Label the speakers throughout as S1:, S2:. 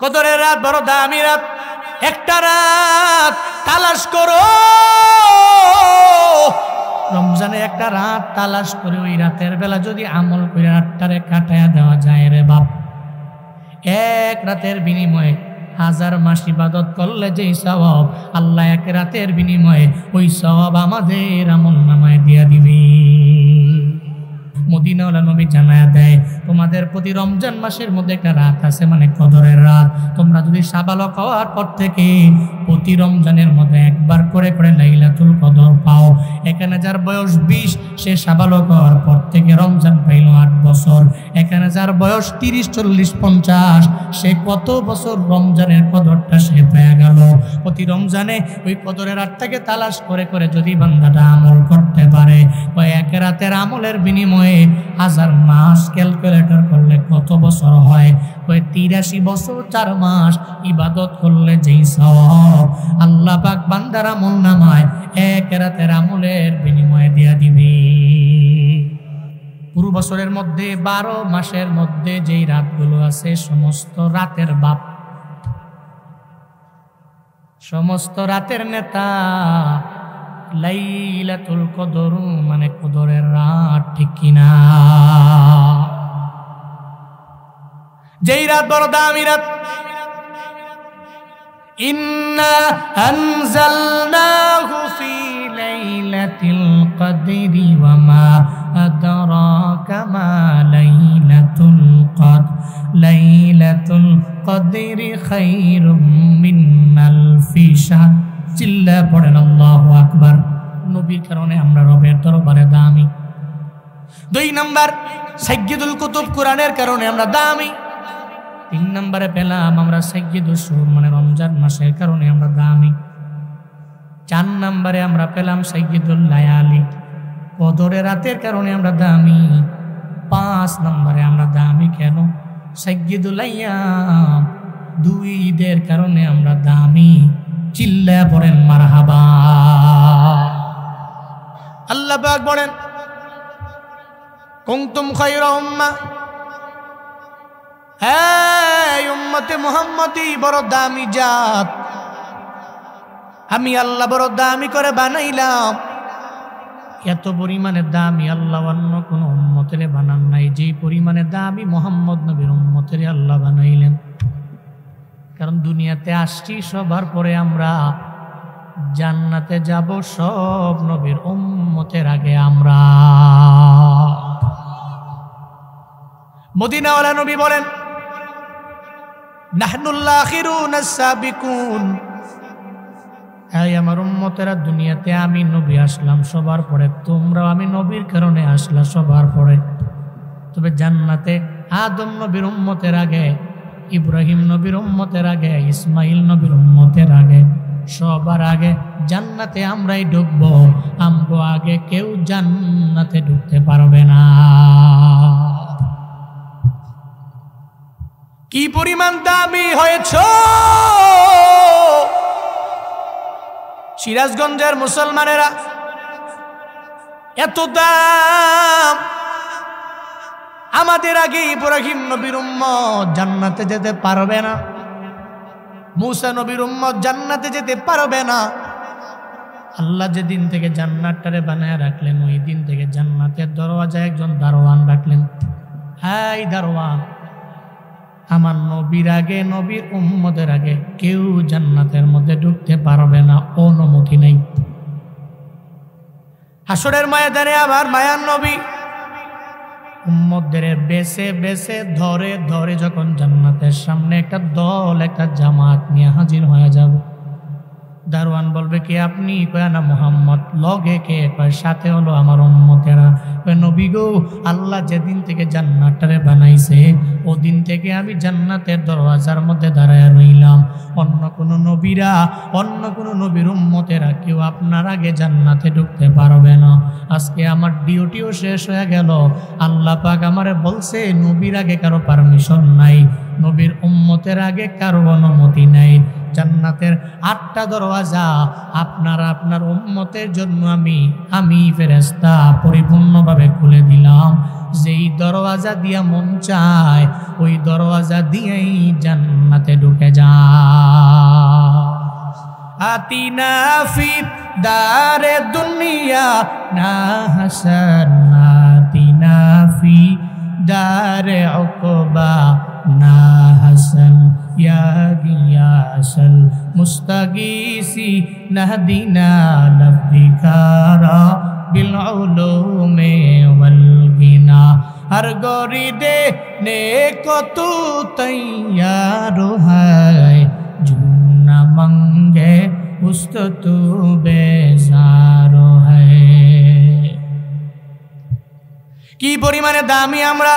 S1: কদরের রাত বড় দামি রাত। একটা রাত তালাশ করো, রমজানে একটা রাত তালাশ করে ওই রাতের বেলা যদি আমল করে রাতটারে কাটায়া দেওয়া যায় রে বাপ, এক রাতের বিনিময়ে 1000 মাস ইবাদত করলে যেই সওয়াব, আল্লাহ এক রাতের বিনিময়ে ওই সওয়াব আমাদের আমলনামায় দিয়া দিবে। মদিনাওয়ালা নবী জানায়া দেয়, তোমাদের প্রতি রমজান মাসের মধ্যে একটা রাত আছে, মানে কদরের রাত। তোমরা যদি সাবালক হওয়ার পর থেকে প্রতি রমজানের মধ্যে একবার করে করে লাইলাতুল কদর পাও, এখানে যার বয়স 20 সে সাবালক হওয়ার পর থেকে রমজান পাইল 8 বছর। এখানে যার বয়স 30, 40, 50 সে কত বছর রমজানের কদরটা সে পেয়ে গেল। প্রতি রমজানে ওই কদরের রাতটাকে তালাশ করে করে যদি বান্দাটা আমল করতে পারে, ওই এক রাতের আমলের বিনিময়ে 1000 মাস ক্যালকুলেটর করলে কত বছর হয়? ওই 83 বছর 4 মাস ইবাদত করলে যেই সওয়াব আল্লাহ পাক বান্দার আমলনামায় এক রাতের আমলের বিনিময়ে দিয়া দিবে। পুরো বছরের মধ্যে 12 মাসের মধ্যে যেই রাতগুলো আছে সমস্ত রাতের বাপ, সমস্ত রাতের নেতা লাইলাতুল কদর, মানে কদরের রাত, ঠিক কিনা? যেই রাত বড় দামি রাত। ইন্না আনজালনাহু ফি লাইলাতিল কদরি ওয়া মা আদরাকা মা লাইলাতুল কদর লাইলাতুল কদরি খায়রুম মিন আলফি শাহর। চিল্লা পড়েন আল্লাহু আকবার। নবীর কারণে আমরা রবের দরবারে দামি। 2 নাম্বার, সাইয়্যিদুল কুতুব কোরআনের কারণে আমরা দামি। 3 নম্বরে পেলাম আমরা সাইয়্যিদুশ শুহুর, মানে রমজান মাসের কারণে আমরা দামি। 4 নম্বরে আমরা পেলাম সাইয়্যিদুল লায়ালি, কদরের রাতের কারণে আমরা দামি। 5 নম্বরে আমরা দামি কেন? সাইয়্যিদুল আইয়াম, 2 ঈদের কারণে আমরা দামি। চিল্লা পড়েন মারহাবা। আল্লাহ পাক বলেন, কুনতুম খায়রা উম্মাহ, হে উম্মতে মুহাম্মদী বড় দামি জাত, আমি আল্লাহ বড় দামি করে বানাইলাম। এত পরিমাণে দামি আল্লাহ অন্য কোন উম্মতের বানান নাই, যেই পরিমাণে দামি মুহাম্মদ নবীর উম্মতের আল্লাহ বানাইলেন। কারণ দুনিয়াতে আসছি সবার পরে আমরা জান্নাতে যাব, সব নবীর উম্মতের আগে আমরা। মদিনাওয়ালা নবী বলেন, নাহনুল আখিরুনাস সাবিকুন, এই আমার উম্মতেরা, দুনিয়াতে আমি নবী আসলাম সবার পরে, তোমরাও আমি নবীর কারণে আসলা সবার পরে। তবে জান্নাতে আদম নবীর উম্মতের আগে, ইব্রাহিম নবীর উম্মতের আগে, ইসমাইল নবীর উম্মতের আগে, সবার আগে জান্নাতে আমরাই ঢুকবো। আমগো আগে কেউ জান্নাতে ঢুকতে পারবে না। কি পরিমাণ দামি হয়েছ সিরাজগঞ্জের মুসলমানেরা, এত দাম। আমাদের আগে ইব্রাহিম নবীর উম্মত জান্নাতে যেতে পারবে না, মুসা নবীর উম্মত জান্নাতে যেতে পারবে না। আল্লাহ যেদিন থেকে জান্নাতটারে বানায় রাখলেন, ওই দিন থেকে জান্নাতের দরওয়াজায় একজন দারোয়ান রাখলেন। হাই দারোয়ান, আমার নবীর আগে, নবীর উম্মতের আগে কেউ জান্নাতের মধ্যে ঢুকতে পারবে না, অনুমতি নেই। হাসরের ময়দানে আমার মায়ার নবী উম্মতদের বেছে বেছে ধরে ধরে যখন জান্নাতের সামনে একটা দল, একটা জামাত নিয়ে হাজির হয়ে যাবে, দারোয়ান বলবে, কে আপনি? কয় না মুহাম্মদ। লগে কে? কয় সাথে হলো আমার উম্মতেরা। কয় নবী গো, আল্লাহ যেদিন থেকে জান্নাতটারে বানাইছে ওদিন থেকে আমি জান্নাতের দরওয়াজার মধ্যে দাঁড়ায় রইলাম। অন্য কোনো নবীরা, অন্য কোনো নবীর উম্মতেরা কেউ আপনার আগে জান্নাতে ঢুকতে পারবে না। আজকে আমার ডিউটিও শেষ হয়ে গেল। আল্লাহ পাক আমারে বলছে, নবীর আগে কারো পারমিশন নাই, নবীর উম্মতের আগে কারো অনুমতি নাই। জান্নাতের 8টা দরওয়াজা আপনার আপনার উম্মতের জন্য আমি ফেরেশতা পরিপূর্ণভাবে খুলে দিলাম। যেই দরওয়াজা দিয়া মন চায় ওই দরওয়াজা দিয়েই জান্নাতে ঢুকে যায়। আতিনা ফি দারে দুনিয়া না হাসান, আতিনা ফি দারে উকবা না হাসান, ইয়া গিয়াসাল মুস্তাগীসি নাহদিনা লফদিকারা বিল উলুমে ওয়াল গিনা। हर गोरी देने को तू तैयार है, जो न मंगे उसको तू बेजार है। কি পরিমাণে দামি আমরা।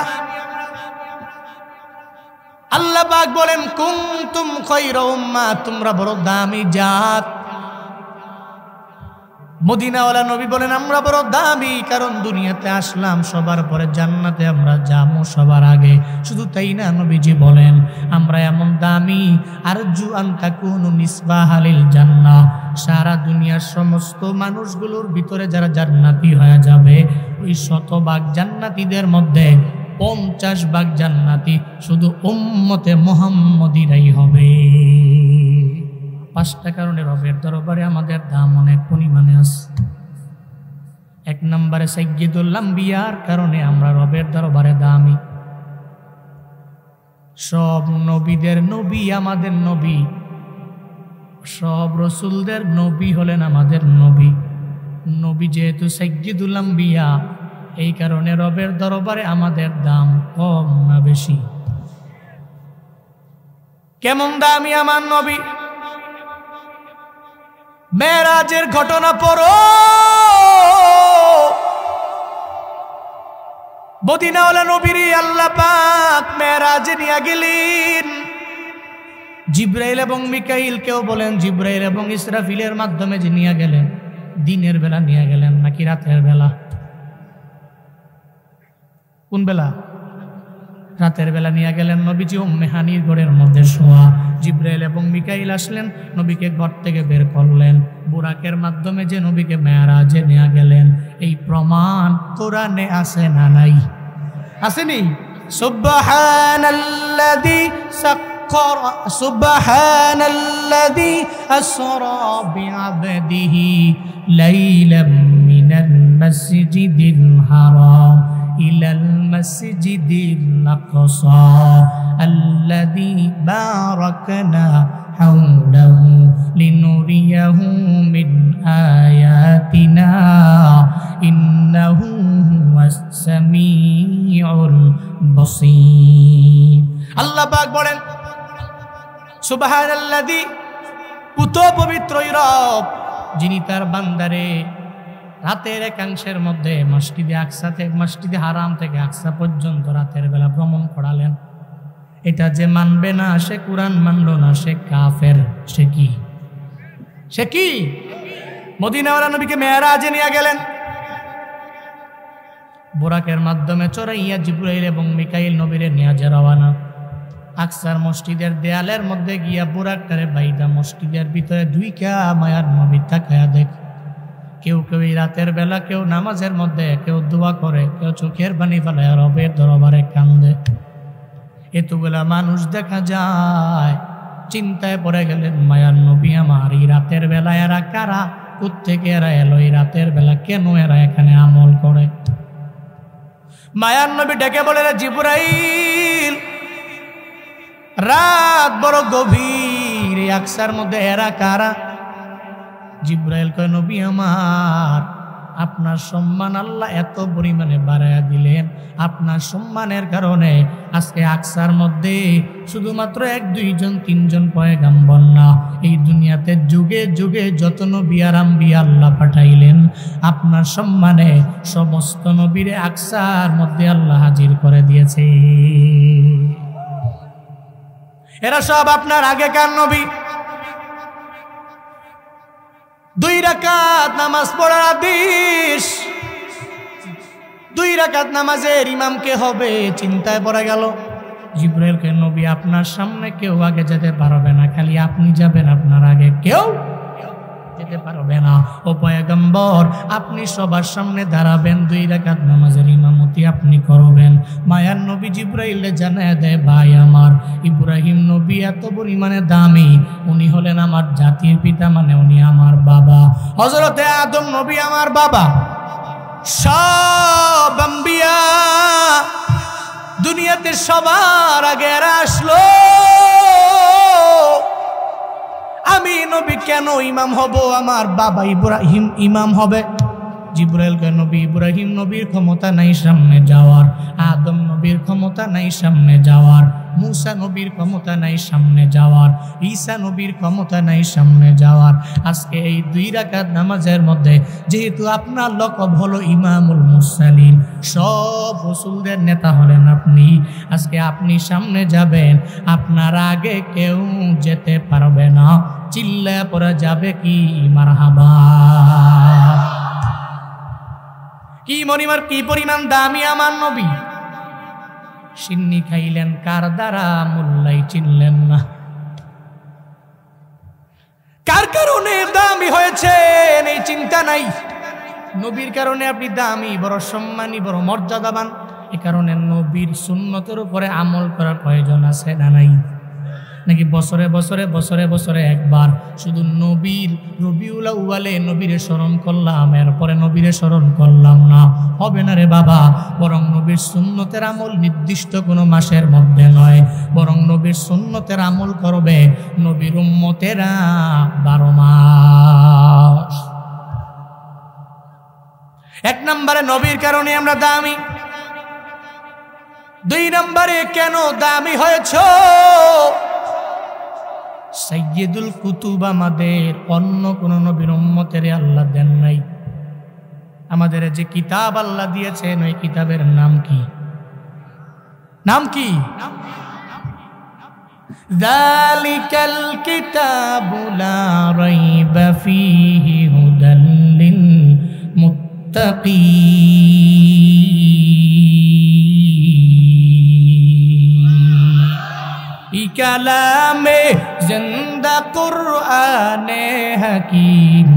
S1: আল্লাহ পাক বলেন কুনতুম খায়রা উম্মাহ, তোমরা বড় দামি জাত। মদিনাওয়ালা নবী বলেন আমরা বড় দামি, কারণ দুনিয়াতে আসলাম সবার পরে জান্নাতে আমরা যাবো সবার আগে। শুধু তাই না, নবীজি বলেন আমরা এমন দামি আরজু আন তাকুনু মিসবাহালিল জান্নাহ, সারা দুনিয়ার সমস্ত মানুষগুলোর ভিতরে যারা জান্নাতি হয়ে যাবে ওই 100 ভাগ জান্নাতীদের মধ্যে 50 ভাগ জান্নাতি শুধু উম্মতে মুহাম্মদীরাই হবে। 5টা কারণে রবের দরবারে আমাদের দাম অনেক পরিমাণে আছে। 1 নম্বরে সাইয়্যিদুল আম্বিয়ার কারণে আমরা রবের দরবারে দামি। সব নবীদের নবী আমাদের নবী, সব রসুলদের নবী হলেন আমাদের নবী। নবী যেহেতু সাইয়্যিদুল আম্বিয়া, এই কারণে রবের দরবারে আমাদের দাম কম না বেশি? কেমন দামি আমার নবী? মেরাজের ঘটনা পড়ো। মদিনাওয়ালা নবীর আল্লাহ পাক মেরাজে নিয়ে গেলেন। জিব্রাইল এবং মিকাইল, কেউ বলেন জিব্রাইল এবং ইসরাফিলের মাধ্যমে যে নিয়ে গেলেন। দিনের বেলা নিয়ে গেলেন নাকি রাতের বেলা? কোন বেলা? রাতের বেলা নিয়ে গেলেন। নবীজি উম্মে হানির ঘরের মধ্যে শোয়া। জিব্রাইল এবং মিকাইল আসলেন, নবীকে ঘর থেকে বের করলেন। বুরাকের মাধ্যমে যে নবীকে মেরাজে নিয়ে গেলেন, এই প্রমাণ কোরআনে আছে না নাই? আসেনি? সুবহানাল্লাযী সাক্কারা, সুবহানাল্লাযী আসরা বিআবদিহি লাইলাম মিনাল মাসজিদিল হারাম ইলাল মাসজিদিল আকসা আল্লাযী বারাকনা হাওলাহু লিনুরিয়াহু মিন আয়াতিনা ইন্নাহু হুয়াস সামিউল বাসীর। আল্লাহ পাক বলেন সুবহানাল্লাযী, পুত পবিত্র রব, যিনি তার বান্দারে রাতের একাংশের মধ্যে মসজিদে আকসা থেকে, মসজিদে হারাম থেকে আকসা পর্যন্ত রাতের বেলা ভ্রমণ করালেন। এটা যে মানবে না সে কুরআন মানল না, সে কাফের। সে কি? সে কি? মদিনাওয়ালা নবীকে মেরাজে নিয়ে গেলেন। বুরাকের মাধ্যমে চড়াইয়া জিব্রাইল এবং মিকাইল নবীরে নিয়ে যে রওয়ানা। আকসার মসজিদের দেয়ালের মধ্যে গিয়া বুরাকটারে বাইদা মসজিদের ভিতরে ঢুইকা মায়ার নবী তাকায়া দেখ। কেউ কেউ এই রাতের বেলা, কেউ নামাজের মধ্যে, কেউ দোয়া করে, কেউ চোখের পানি ফেলায় রবের দরবারে কান্দে। এতগুলা মানুষ দেখা যায়। চিন্তায় পড়ে গেলেন মায়ার নবী আমার, এই রাতের বেলা এরা কারা? কোত্থেকে এরা এলো? এই রাতের বেলা কেন এরা এখানে আমল করে? মায়ার নবী ডেকে বলে, জিবরাইল, রাত বড় গভীর, এই আকসার মধ্যে এরা কারা? জিব্রাইল কয়, নবী আমার, আপনার সম্মান আল্লাহ এত পরিমাণে বাড়াইয়া দিলেন, আপনার সম্মানের কারণে আজকে আকসার মধ্যে শুধুমাত্র 1, 2 জন 3 জন পয়গাম্বর না, এই দুনিয়াতে যুগে যুগে যত নবী আর আম্বিয়া আল্লাহ পাঠাইলেন, আপনার সম্মানে সমস্ত নবীরে আকসার মধ্যে আল্লাহ হাজির করে দিয়েছে। এরা সব আপনার আগেকার নবী। 2 রাকাত নামাজ পড়ার আদেশ। 2 রাকাত নামাজের ইমাম কে হবে? চিন্তায় পড়ে গেল। জিবরাইলকে, নবী আপনার সামনে কেউ আগে যেতে পারবে না, খালি আপনি যাবেন, আপনার আগে কেউ যেতে পারবে না। ও পয়গম্বর, আপনি সবার সামনে দাঁড়াবেন, 2 রাকাত নামাজের ইমামতি আপনি করবেন। মায়ার নবী জিবরাইলে জানায় দেয়, ভাই আমার ইব্রাহিম নবী এত পরিমাণে দামি, উনি হলেন আমার জাতির পিতা, মানে উনি আমার বাবা। হযরতে আদম নবী আমার বাবা। সব আম্বিয়া দুনিয়াতে সবার আগে আসলো, আমি নবী কেন ইমাম হব? আমার বাবা ইব্রাহিম ইমাম হবে। জিবরাইল কয়, নবী ইব্রাহিম নবীর ক্ষমতা নাই সামনে যাওয়ার, আদম নবীর ক্ষমতা নাই সামনে যাওয়ার, মুসা নবীর ক্ষমতা নাই সামনে যাওয়ার, ঈসা নবীর ক্ষমতা নাই সামনে যাওয়ার। আজকে এই 2 রাকাত নামাজের মধ্যে যেহেতু আপনার লকব হলো ইমামুল মুরসালিন, সব রাসূলদের নেতা হলেন আপনি, আজকে আপনি সামনে যাবেন, আপনার আগে কেউ যেতে পারবে না। চিল্লায় পড়া যাবে কি মারহাবা? কি মনিমার, কি পরিমাণ দামি আমার নবী। সিন্নি খাইলেন কার দ্বারা? মোল্লাই চিনলেন না। কার কারণে দামি হয়েছেন এই চিন্তা নাই, নবীর কারণে আপনি দামি, বড় সম্মানী, বড় মর্যাদাবান। এ কারণে নবীর সুন্নতের উপরে আমল করার প্রয়োজন আছে না নাই? নাকি বছরে বছরে বছরে বছরে একবার শুধু নবীর রবিউল আউয়ালে নবীরে স্মরণ করলাম, এরপরে নবীরে স্মরণ করলাম না, হবে না রে বাবা। বরং নবীর সুন্নতের আমল নির্দিষ্ট কোনো মাসের মধ্যে নয়, বরং নবীর সুন্নতের আমল করবে নবীর উম্মতেরা 12 মাস। 1 নম্বরে নবীর কারণে আমরা দামি। 2 নম্বরে কেন দামি হয়েছ? সাইয়্যিদুল কুতুব আমাদের অন্য কোন নবীর উম্মতের আল্লাহ দেন নাই। আমাদের যে কিতাব আল্লাহ দিয়েছেন ওই কিতাবের নাম কি? নাম কি? যালিকাল কিতাবু লা রাইবা ফীহি হুদাল লিল মুত্তাকিন। কালামে জিন্দা কুরআনে হাকিম,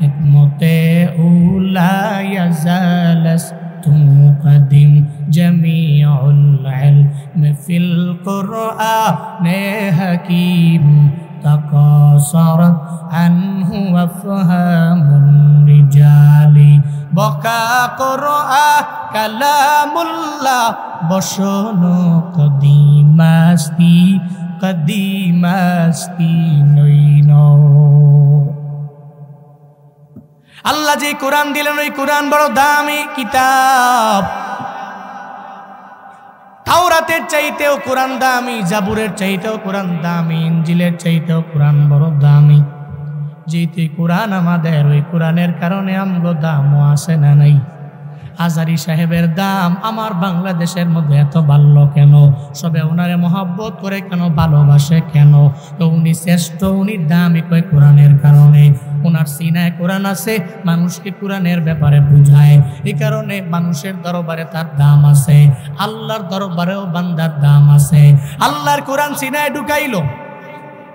S1: হিকমতে উলা ইয়াজালাস্তু কদিম, জামিউল ইলম ফিল কুরআনে হাকিম, তাকাসারাত আনহু আফহামুর রিজালি, বকা কুরআন কালামুল্লাহ, বসন কদিমাস্তি কদিমাস্তি নইন। আল্লাহ যে কোরআন দিলেন ওই কোরআন বড় দামি কিতাব। তাওরাতের চাইতেও কোরআন দামি, জাবুরের চাইতেও কোরআন দামি, ইনজিলের চাইতেও কোরআন বড় দামি। যেতে কোরআন আমাদের, ওই কোরআনের কারণে আমগো দামও আছে না নাই? আজারি সাহেবের দাম আমার বাংলাদেশের মধ্যে এত বাড়ল কেন? সবে ওনারে মহব্বত করে কেন, ভালোবাসে কেন? তো উনি শ্রেষ্ঠ, উনি দামি কয় কোরআনের কারণে। ওনার সিনায় কোরআন আছে, মানুষকে কোরআনের ব্যাপারে বুঝায়, এই কারণে মানুষের দরবারে তার দাম আছে, আল্লাহর দরবারেও বান্দার দাম আছে। আল্লাহর কোরআন সিনায় ঢুকাইলো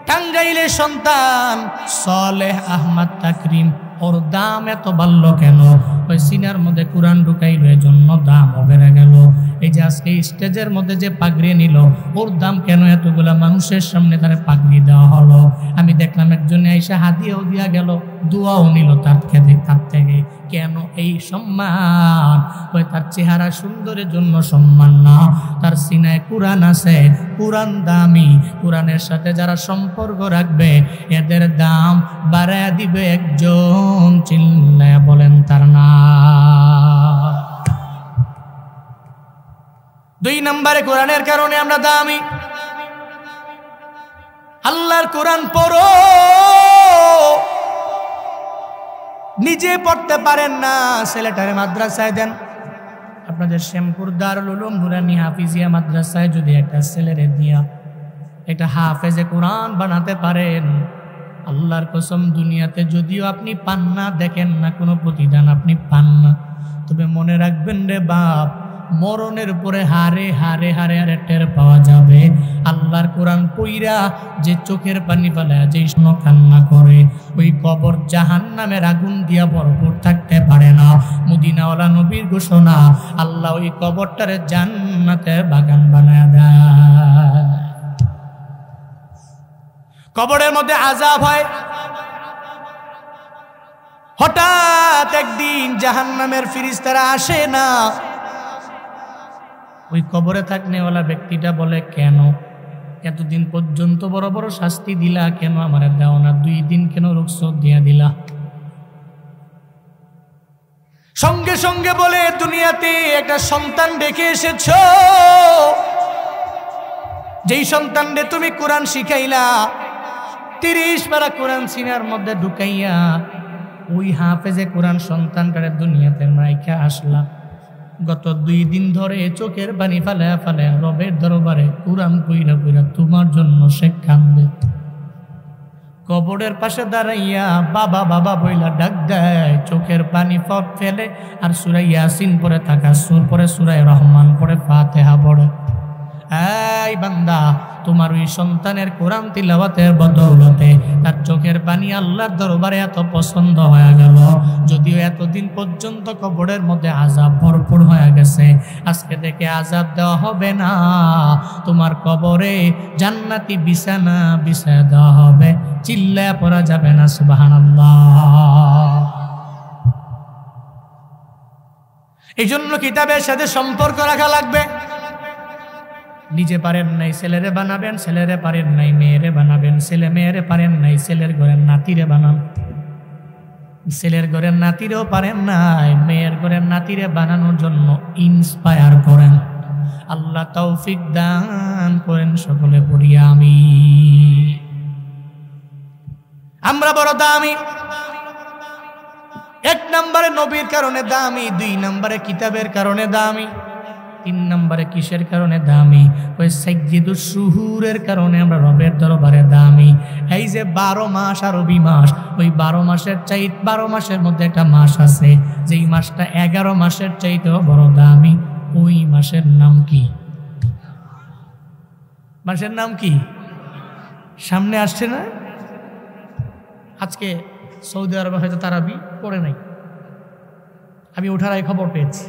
S1: টাঙ্গাইলের সন্তান সালেহ আহমদ তাকরিম, ওর দাম এত বাড়ল কেন? ওই সিনার মধ্যে কোরআন ঢুকাইলো, এজন্য দাম বেড়ে গেল। এই যে আজকে স্টেজের মধ্যে যে পাগড়ি নিল, ওর দাম কেন? এতগুলা মানুষের সামনে তার পাগড়ি দেওয়া হলো। আমি দেখলাম একজনে আইসা হাদিয়াও দিয়া গেল, দোয়াও নিল তার থেকে। কেন এই সম্মান? ওই তার চেহারা সুন্দরের জন্য সম্মান না, তার সিনায় কোরআন আছে, কোরআন দামি। কোরআনের সাথে যারা সম্পর্ক রাখবে এদের দাম বাড়ায় দিবে একজন, চিল্লায়া বলেন তার নাম। 2 নম্বরে কোরআনের কারণে আমরা দামি। আল্লাহর কোরআন পড়ো, নিজে পড়তে পারেন না, ছেলেটারে মাদ্রাসায় দেন। আপনাদের শ্যামপুর দারুল উলুম নুরানি হাফিজিয়া মাদ্রাসায় যদি একটা ছেলেরে দিয়া একটা হাফেজে কোরআন বানাতে পারেন, আল্লাহর কসম দুনিয়াতে যদিও আপনি পান না, দেখেন না, কোনো প্রতিদান আপনি পান না, তবে মনে রাখবেন রে বাপ, মরণের পরে হারে হারে হারে হারে টের পাওয়া যাবে আল্লাহর কোরআন পইরা যে চোখের পানি ফেলে যে কান্না করে ওই কবর জাহান্নামের আগুন দিয়া ভরপুর থাকতে পারে না। মদিনাওয়ালা নবীর ঘোষণা, আল্লাহ ওই কবরটারে জান্নাতের বাগান বানায় দেয়। কবরের মধ্যে আযাব হয়। হঠাৎ একদিন জাহান্নামের ফেরেশতারা আসে না। ওই কবরে থাকনেওয়ালা ব্যক্তিটা বলে, কেন এতদিন পর্যন্ত বড় বড় শাস্তি দিলা, কেন আমার দাও না? 2 দিন কেন রুখসত দিয়া দিলা? সঙ্গে সঙ্গে বলে, দুনিয়াতে একটা সন্তান রেখে এসেছ, যেই সন্তানরে তুমি কোরআন শিখাইলা, 30 পারা কোরআন সিনার মধ্যে ঢুকাইয়া ওই হাফেজে কোরআন সন্তানটারে দুনিয়াতে রাইখা আসলা। গত 2 দিন ধরে চোখের পানি ফালায়া ফালায়া রবের দরবারে কোরআন কইরা কইরা তোমার জন্য সে কান্দে। কবরের পাশে দাঁড়াইয়া বাবা বাবা বইলা ডাক দেয়, চোখের পানি ফেলে আর সূরা ইয়াসিন পড়ে তাকাসসুর পড়ে, সূরা রহমান পড়ে, ফাতিহা পড়ে। এই বান্দা, তোমার ওই সন্তানের কোরআন তিলাওয়াতের বদৌলতে তার চোখের পানি আল্লাহর দরবারে এত পছন্দ হয়ে গেল। যদিও এতদিন পর্যন্ত কবরের মধ্যে আযাব ভরপুর হয়ে গেছে, আজকে থেকে আযাব দেওয়া হবে না। তোমার কবরে জান্নাতি বিছানা বিছায়া দেওয়া হবে, চিল্লায়া পড়া যাবে না সুবহানাল্লাহ। এই জন্য কিতাবের সাথে সম্পর্ক রাখা লাগবে। নিজে পারেন নাই ছেলেরে বানাবেন, ছেলেরে পারেন নাই মেয়েরে বানাবেন, ছেলে মেয়েরে পারেন নাই ছেলের ঘরের নাতিরে বানান, ছেলের ঘরের নাতিরেও পারেন নাই মেয়ের ঘরের নাতিরে বানানোর জন্য ইন্সপায়ার করেন। আল্লাহ তৌফিক দান করেন সকলে পড়ি আমিন। আমরা বড় দামি। 1 নম্বরে নবীর কারণে দামি, 2 নম্বরে কিতাবের কারণে দামি, 3 নম্বরে কিসের কারণে দামি? ওই সাইয়্যিদুশ শুহুরের কারণে আমরা রবের দরবারে দামি। এই যে 12 মাস আরবি মাস, ওই 12 মাসের চাইতে 12 মাসের মধ্যে একটা মাস আছে যেই মাসটা 11 মাসের চাইতেও বড় দামি। ওই মাসের নাম কি? মাসের নাম কি? সামনে আসছে না? আজকে সৌদি আরবে হয়তো তারাবি পড়ে নাই, আমি ওঠার আগে খবর পেয়েছি।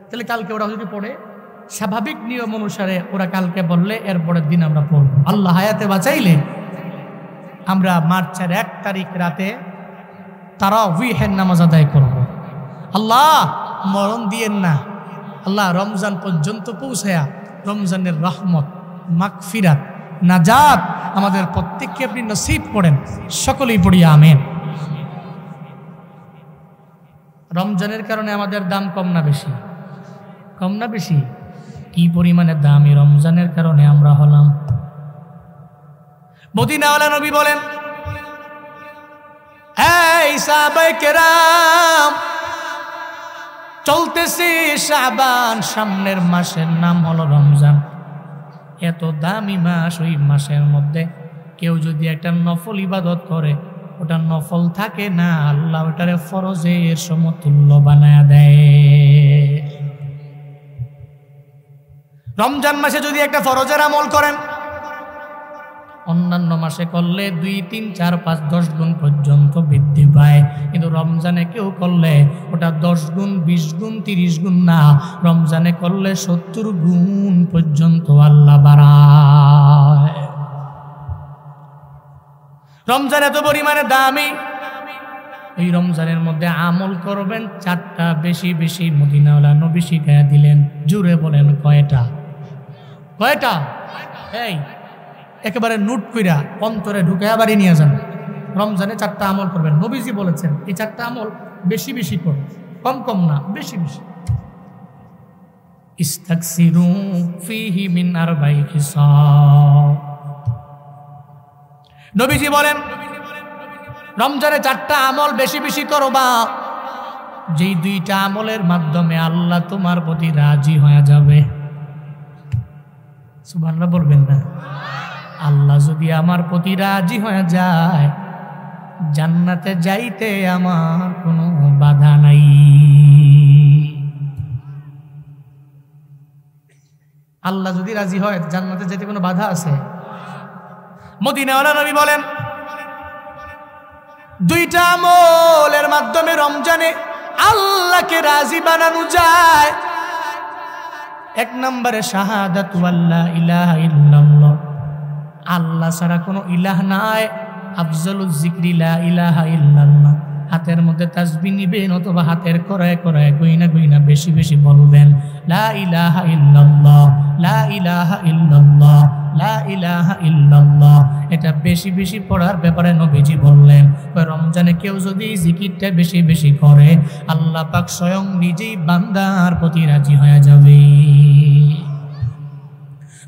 S1: তাহলে কালকে ওরা যদি পড়ে, স্বাভাবিক নিয়ম অনুসারে ওরা কালকে বললে এর পরের দিন আমরা পড়ব। আল্লাহ হায়াতে বাঁচাইলে আমরা মার্চের 1 তারিখ রাতে তারাউইহের নামাজ আদায় করব। আল্লাহ মরণ দিয়েন না, আল্লাহ রমজান পর্যন্ত পৌঁছায়া রমজানের রহমত, মাগফিরাত, নাজাত আমাদের প্রত্যেককে আপনি নসিব করেন, সকলেই পড়ি আমিন। রমজানের কারণে আমাদের দাম কম না বেশি? কম না বেশি? কি পরিমাণে দামি রমজানের কারণে আমরা হলাম। মদিনাওয়ালা নবী বলেন, এই সাহাবায়ে কেরাম, চলতেছে শাবান, সামনের মাসের নাম হলো রমজান। এত দামি মাস, ওই মাসের মধ্যে কেউ যদি একটা নফল ইবাদত করে, ওটা নফল থাকে না, আল্লাহ ওটারে ফরজের সমতুল্য বানায়া দেয়। রমজান মাসে যদি একটা ফরজের আমল করেন, অন্যান্য মাসে করলে 2, 3, 4, 5, 10 গুণ পর্যন্ত বৃদ্ধি পায়, কিন্তু রমজানে কেউ করলে ওটা 10 গুণ, 20 গুণ, 30 গুণ না, রমজানে করলে 70 গুণ পর্যন্ত আল্লাহ বাড়ায়। রমজান এত পরিমাণে দামি। এই রমজানের মধ্যে আমল করবেন 4টা, বেশি বেশি মদিনাওয়ালা নবী শিখাইয়া দিলেন। জুড়ে বলেন কয়টা? কয়টা? এই একেবারে নোট কইরা অন্তরে ঢুকে বাড়ি নিয়ে যান। রমজানে 4টা আমল করবেন, নবীজি বলেছেন এই 4টা আমল বেশি বেশি করুন, কম কম না, বেশি বেশি। ইস্তাকসিরু ফীহি মিন আরবাঈ খিসাল। নবীজি বলেন রমজানে 4টা আমল বেশি বেশি করবা, যেই 2টা আমলের মাধ্যমে আল্লাহ তোমার প্রতি রাজি হয়ে যাবে। সুবহানাল্লাহ বলবেন না? আল্লাহ যদি আমার প্রতি রাজি হয়ে যায়, জান্নাতে যাইতে আমার কোনো বাধা নাই। আল্লাহ যদি রাজি হয় জান্নাতে যেতে কোনো বাধা আছে? মদিনাওয়ালা নবী বলেন দুইটা আমলের মাধ্যমে রমজানে আল্লাহকে রাজি বানানো যায়। এক নম্বরে শাহাদাতু আল্লা ইলাহা ইল্লাল্লাহ, আল্লাহ ছাড়া কোনো ইলাহ নাই। আফজলুজ যিকরি লা ইলাহা ইল্লাল্লাহ। হাতের মধ্যে তাসবিহ নিবেন অথবা হাতের করায় করায় গইনা গইনা বেশি বেশি বলবেন লা ইলাহা ইল্লাল্লাহ, লা ইলাহা ইল্লাল্লাহ, লা ইলাহা ইল্লাল্লাহ। এটা বেশি বেশি পড়ার ব্যাপারে নবীজি বললেন রমজানে কেউ যদি জিকিরটা বেশি বেশি করে আল্লাহ পাক স্বয়ং নিজেই বান্দার প্রতি রাজি হয়ে যাবে।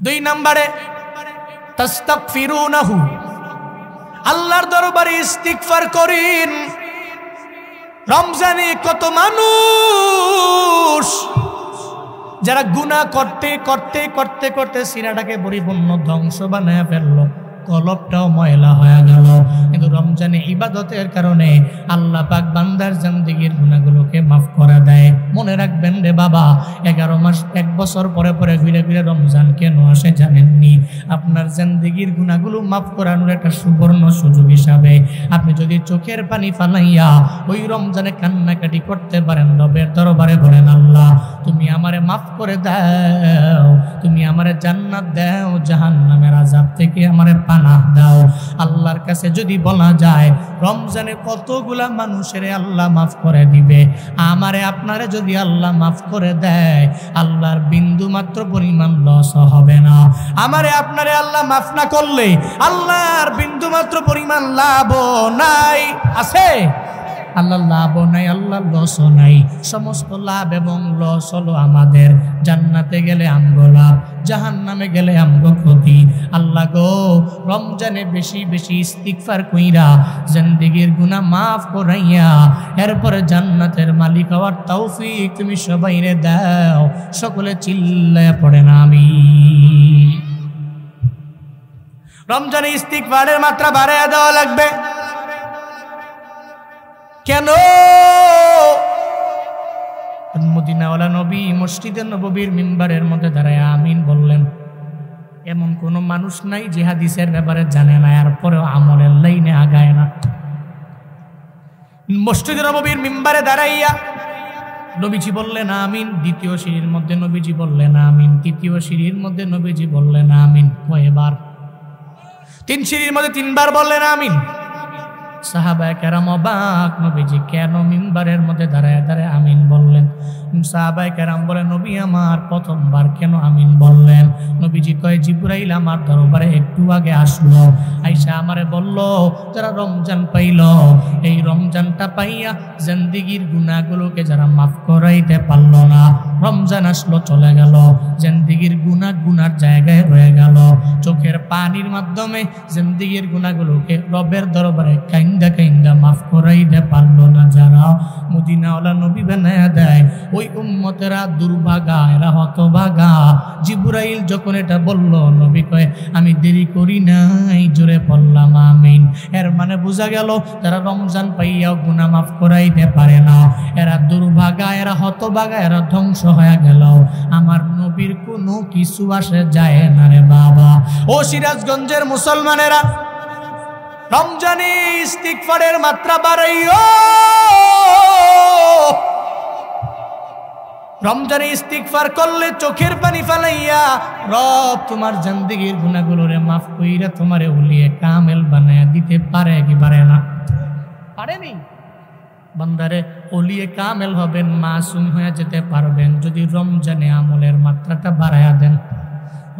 S1: দুই নম্বরে তাস্তাগফিরুনাহু, আল্লাহর দরবারে ইস্তিগফার করেন। রমজানে কত মানুষ যারা গুনাহ করতে করতে করতে করতে সিনাটাকে পরিপূর্ণ ধ্বংস বানায় ফেললো, কলবটাও ময়লা হয়ে গেল, কিন্তু রমজানে ইবাদতের কারণে আল্লাহ পাক বান্দার জিন্দেগীর গুনাহগুলোকে মাফ করে দেয়। মনে রাখবেন রে বাবা, 11 মাস 1 বছর পরে পরে ঘুরে ঘুরে রমজান কেন আসে জানেননি? আপনার জিন্দেগীর গুনাহগুলো মাফ করানোর একটা সুবর্ণ সুযোগ হিসাবে আপনি যদি চোখের পানি ফালাইয়া ওই রমজানে কান্নাকাটি করতে পারেন, রবের দরবারে বলেন আল্লাহ তুমি আমারে মাফ করে দাও, তুমি আমারে জান্নাত দাও, জাহান্নামের আযাব থেকে আমারে পানাহ দাও। আল্লাহর কাছে যদি বলা যায় রমজানে কতগুলা মানুষের আল্লাহ মাফ করে দিবে, আমারে আপনারে যদি আল্লাহ মাফ করে দেয় আল্লাহর বিন্দু মাত্র পরিমাণ লস হবে না। আমারে আপনারে আল্লাহ মাফ না করলে আল্লাহর বিন্দু মাত্র পরিমাণ লাভ নাই। আছে? আল্লাহ লাভও নাই, আল্লাহ লসও নাই। সমস্ত লাভ এবং লস হলো আমাদের। জান্নাতে গেলে আমগো লাভ, জাহান্নামে গেলে আমগো ক্ষতি। আল্লাহ গো রমজানে বেশি বেশি ইস্তিগফার কইরা জিন্দেগীর গুনাহ মাফ করাইয়া এরপরে জান্নাতের মালিক হওয়ার তৌফিক তুমি সবাইরে দাও। সকলে চিল্লায়া পড়েন আমিন। রমজানে ইস্তিগফারের মাত্রা বাড়ায়া দেওয়া লাগবে। কেন? মদিনাওয়ালা নবী মসজিদে নববীর মিম্বারের মধ্যে দাঁড়ায় আমিন বললেন। এমন কোন মানুষ নাই যে হাদিসের ব্যাপারে জানে না এরপরেও আমলের লাইনে আগায় না। মসজিদে নববীর মিম্বারে দাঁড়াইয়া নবীজি বললেন আমিন। দ্বিতীয় সিঁড়ির মধ্যে নবীজি বললেন আমিন। তৃতীয় সিঁড়ির মধ্যে নবীজি বললেন আমিন। কয়বার? 3 সিঁড়ির মধ্যে 3 বার বললেন আমিন। সাহাবায়ে কেরাম অবাক, নবীজি কেন মিম্বারের মধ্যে দাঁড়ায় দাঁড়ায় আমিন বললেন? সাহাবায়ে কেরাম বলে নবী আমার প্রথমবার কেন আমিন বললেন? নবীজি কয় জিবরাইল আমার দরবারে একটু আগে আসলো, আইসা আমারে বলল যারা রমজান পাইল এই রমজানটা পাইয়া জিন্দেগীর গুনাহগুলোকে যারা মাফ করাইতে পারল না, রমজান আসলো চলে গেল, জিন্দেগীর গুনার জায়গায় রয়ে গেল, চোখের পানির মাধ্যমে জিন্দেগীর গুনাহগুলোকে রবের দরবারে কাইন্দা কাইন্দা মাফ করাইতে পারলো না, যারা মদিনাওয়ালা নবী বানায়া দেয় ওই উম্মতেরা দুর্ভাগা, এরা হতভাগা। জিবরাইল যখন এটা বলল নবী কয় আমি দেরি করি নাই, জোরে পড়লাম আমিন। এর মানে বোঝা গেল যারা রমজান পাইয়াও গুনাহ মাফ করাইতে পারে না এরা দুর্ভাগা, এরা হতভাগা, এরা ধ্বংস হয়ে গেল। আমার নবীর কোনো কিছু আসে যায় না রে বাবা। ও সিরাজগঞ্জের মুসলমানেরা, রমজানে ইস্তিগফারের মাত্রা বাড়াইও। রমজানে ইস্তিগফার করলে চোখের পানি ফালাইয়া রব তোমার জিন্দেগীর গুনাহগুলোরে মাফ কইরা তোমারে উলিয়ে কামেল বানায়া দিতে পারে কি পারে না? পারেনি। বান্দারে ওলিয়ে কামেল হবেন, মাসুম হয়ে যেতে পারবেন যদি রমজানে আমলের মাত্রাটা বাড়ায়া দেন।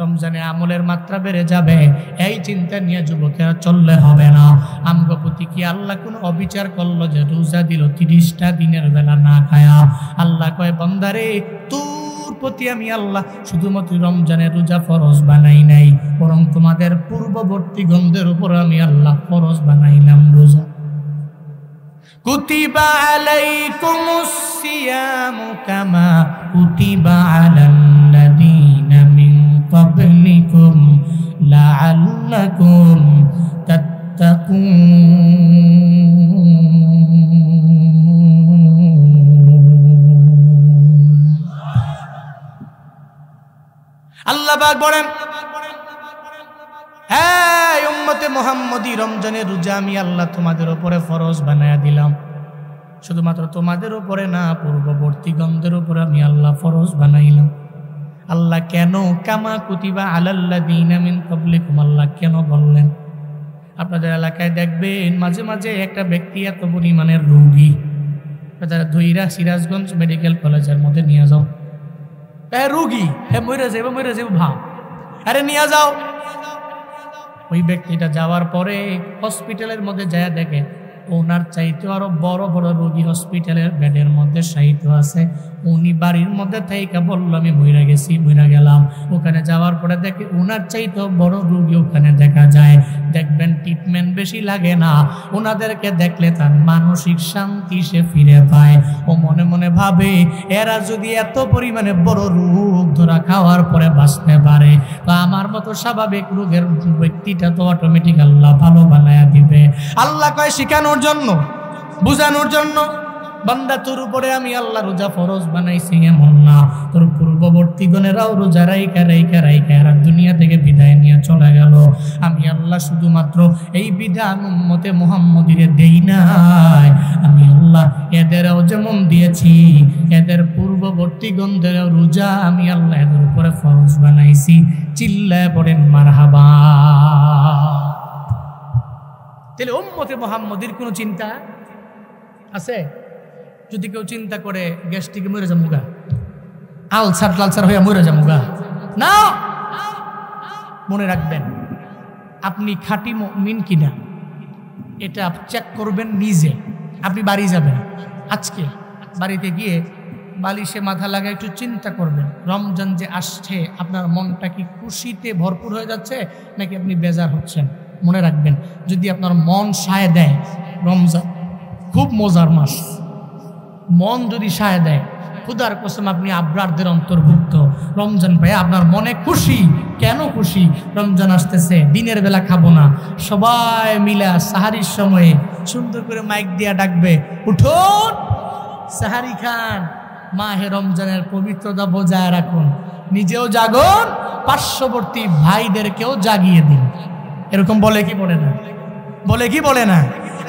S1: রমজানে আমলের মাত্রা বেড়ে যাবে, এই চিন্তা নিয়ে যুবকেরা চললে হবে না। আমগো প্রতি কি আল্লাহ কোন অবিচার করলো যে রোজা দিল 30টা দিনের বেলা না খায়া? আল্লাহ কয় বান্দারে তোর প্রতি আমি আল্লাহ শুধুমাত্র রমজানের রোজা ফরজ বানাই নাই, বরং তোমাদের পূর্ববর্তী গণদের উপর আমি আল্লাহ ফরজ বানাইলাম রোজা। কুতিবা আলাইকুমুস সিয়ামু কামা কুতিবা আলাল্লাযীনা মিন ক্বাবলিকুম লাআল্লাকুম তাত্তাকুন। আল্লাহ পাক বলেন, হ্যাঁ উম্মতে মুহাম্মদী, রমজানের রোজা আমি আল্লাহ তোমাদের উপরে ফরজ বানায়া দিলাম। শুধুমাত্র তোমাদের উপরে না, পূর্ববর্তীগণদের উপরে আমি আল্লাহ ফরজ বানাইলাম। আল্লাহ কেন? কামা কুতিবা আলাল্লাযীনা মিন ক্বাবলিকুম, আল্লাহ কেন বললেন? আপনাদের এলাকায় দেখবেন মাঝে মাঝে একটা ব্যক্তি এত পরিমাণের রোগী, তারা ধইরা সিরাজগঞ্জ মেডিকেল কলেজের মধ্যে নিয়ে যাও। রোগী মরে যাবো ভাব, আরে নিয়ে যাও। ওই ব্যক্তিটা যাওয়ার পরে হসপিটালের মধ্যে যায় দেখে ওনার চাইতে আরো বড় বড় রোগী হসপিটালের বেডের মধ্যে শায়িত আছে। উনি বাড়ির মধ্যে থেকে বলল আমি মইরা গেছি, মইরা গেলাম। ওখানে যাওয়ার পরে দেখে ওনার চাইতে বড় রোগী ওখানে দেখা যায়। দেখবেন ট্রিটমেন্ট বেশি লাগে না, ওনাদেরকে দেখলে তার মানসিক শান্তি সে ফিরে পায়। ও মনে মনে ভাবে এরা যদি এত পরিমাণে বড় রোগ ধরা খাওয়ার পরে বাঁচতে পারে, তো আমার মতো স্বাভাবিক রোগের ব্যক্তিটা তো অটোমেটিক আল্লাহ ভালো বানায়া দিবে। আল্লাহ কয় শিখানোর জন্য, বুঝানোর জন্য। বান্দা তোর উপরে আমি আল্লাহ রোজা ফরজ বানাইছি এমন না, তোর পূর্ববর্তীগণেরাও রোজা রাইকা রাইকা রাইকা এরা দুনিয়া থেকে বিদায় নিয়ে চলে গেল। আমি আল্লাহ শুধুমাত্র এই বিধান উম্মতে মুহাম্মদীরে দেই নাই, আমি আল্লাহ এদেরও যেমন দিয়েছি, এদের পূর্ববর্তীগণদেরও রোজা আমি আল্লাহ এদের উপরে ফরজ বানাইছি। চিল্লায় পড়েন মারহাবা। তাহলে উম্মতে মুহাম্মদীর কোনো চিন্তা আছে? যদি কেউ চিন্তা করে গ্যাস্ট্রিকে মরে যামুগা, আলসার টালসার হয়ে মরে যামুগা, না। মনে রাখবেন আপনি খাঁটি মুমিন কিনা এটা চেক করবেন নিজে। আপনি বাড়ি যাবেন, আজকে বাড়িতে গিয়ে বালিশে মাথা লাগায় একটু চিন্তা করবেন, রমজান যে আসছে আপনার মনটা কি খুশিতে ভরপুর হয়ে যাচ্ছে নাকি আপনি বেজার হচ্ছেন। মনে রাখবেন যদি আপনার মন সায় দেয়, রমজান খুব মজার মাস, মন যদি সায় দেয়, খুদার কসম আপনি আবরারদের অন্তর্ভুক্ত। রমজান ভাই আপনার মনে খুশি, কেন খুশি? রমজান আসতেছে, দিনের বেলা খাবো না, সবাই মিলা সাহারির সময়ে সুন্দর করে মাইক দিয়া ডাকবে, উঠুন সাহারি খান, মাহে রমজানের পবিত্রতা বজায় রাখুন, নিজেও জাগুন, পার্শ্ববর্তী ভাইদেরকেও জাগিয়ে দিন। এরকম বলে কি বলে না? বলে কি বলে না?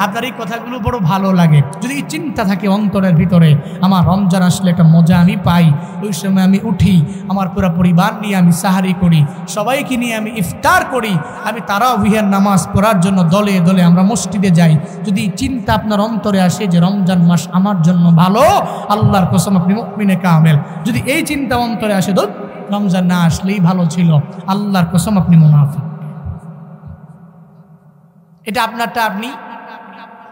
S1: আপনার এই কথাগুলো বড় ভালো লাগে। যদি চিন্তা থাকে অন্তরের ভিতরে, আমার রমজান আসলে একটা মজা আমি পাই, ওই সময় আমি উঠি, আমার পুরো পরিবার নিয়ে আমি সাহারি করি, সবাইকে নিয়ে আমি ইফতার করি, আমি তারাবিহের নামাজ পড়ার জন্য দলে দলে আমরা মসজিদে যাই। যদি চিন্তা আপনার অন্তরে আসে যে রমজান মাস আমার জন্য ভালো, আল্লাহর কসম আপনি মুমিনে কামেল। যদি এই চিন্তা অন্তরে আসে তো রমজান না আসলেই ভালো ছিল, আল্লাহর কসম আপনি মুনাফিক। এটা আপনারটা আপনি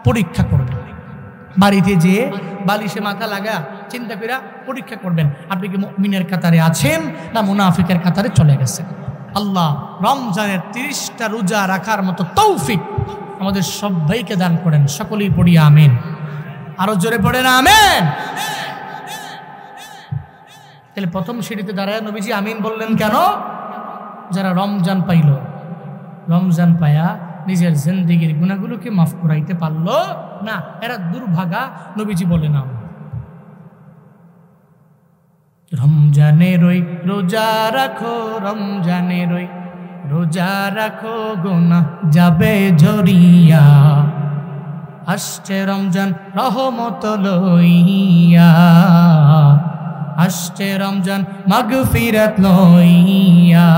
S1: পরীক্ষা করবেন, বাড়িতে যেয়ে বালিশে মাথা লাগা চিন্তা করে পরীক্ষা করবেন আপনি কি মুমিনের কাতারে আছেন না মুনাফিকের কাতারে চলে গেছেন। আল্লাহ রমজানের 30টা রোজা রাখার মতো তৌফিক আমাদের সবাইকে দান করেন। সকলেই পড়ি আমিন, আরো জোরে পড়েন আমিন। তাহলে প্রথম সিঁড়িতে দাঁড়ায় নবীজি আমিন বললেন কেন? যারা রমজান পাইল, রমজান পায়া নিজের জিন্দেগির গুনাহগুলোকে মাফ করাইতে পারলো না, এরা দুর্ভাগা। নবীজি বলে না, রমজানের ওই রোজা রাখো, রমজানের ওই রোজা রাখো, গুনাহ যাবে ঝরিয়া, আসছে রমজান রহমত লইয়া, আসছে রমজান মাগফিরাত লইয়া।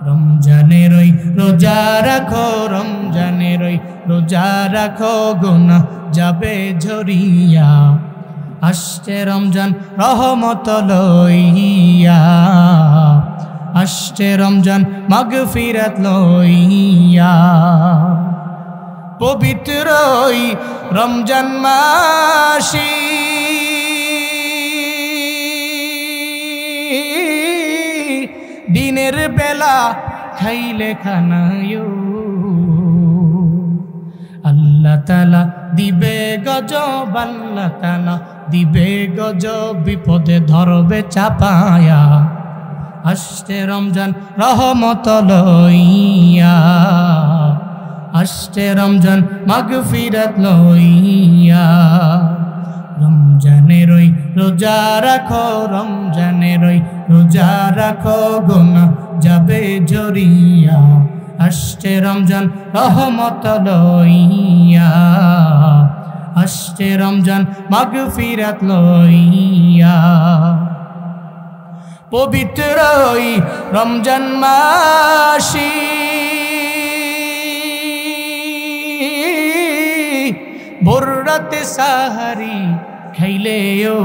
S1: রমজানের ওই রোজা রাখো, রমজানের ওই রোজা রাখো, গুনাহ যাবে ঝরিয়া, আসছে রমজান রহমত লইয়া, আসছে রমজান মাগফিরাত লইয়া। পবিত্র ওই রমজান মাসে দিনের বেলা খাইলে খানায় আল্লাহ তাআলা দিবে গজব, আল্লাহ তাআলা দিবে গজব, বিপদে ধরবে চাপায়া, আসছে রমজান রহমত লইয়া, আসছে রমজান মাগফিরাত লইয়া। রমজানের ওই রোজা রাখো, রমজানের ওই রোজা রাখো, গুনাহ যাবে ঝরিয়া। আসছে রমজান রহমত লইয়া, আসছে রমজান মাগফিরাত লইয়া। পবিত্র ওই রমজান মাসি ভোর রাতে সাহারি খাইলেও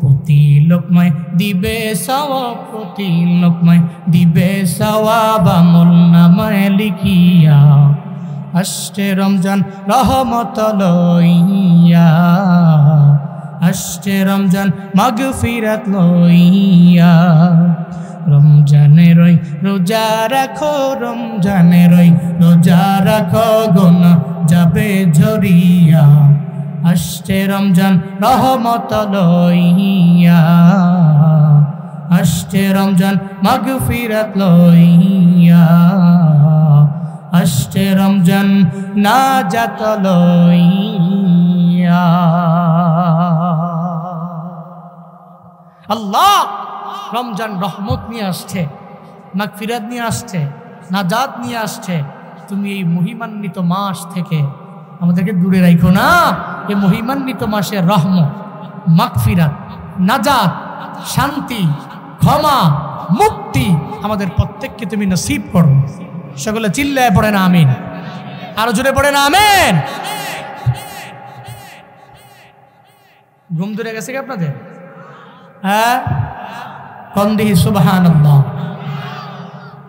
S1: প্রতি লোকমায় দিবে সওয়াব, প্রতি লোকমায় দিবে সওয়াব আমল নামায় লিখিয়া। আসছে রমজান রহমত লইয়া, আসছে রমজান মাগফিরাত লইয়া। রমজানের ওই রোজা রাখো, রমজানের ওই রোজা রাখো, গুনাহ যাবে ঝরিয়া। আসছে রমজান রহমত লইয়া, আসছে রমজান মাগফিরাত লইয়া। আসছে রমজান নাজাত লইয়া। আল্লাহ রমজান রহমত নিয়ে আসছে, মাগফিরাত নিয়ে আসছে, নাজাত নিয়ে আসছে। তুমি এই মহিমান্বিত মাস থেকে আমাদেরকে দূরে রাখো না। এই মহিমান্বিত মাসের রহমত, মাগফিরাত, নাজাত, শান্তি, ক্ষমা, মুক্তি আমাদের প্রত্যেককে তুমি নসিব করো। সকলে চিল্লায় পড়ে না আমিন, আরো জোরে পড়ে না আমিন। ঘুম ধরে গেছে কি আপনাদের? হ্যাঁ, কোন দিহি সুবহানাল্লাহ,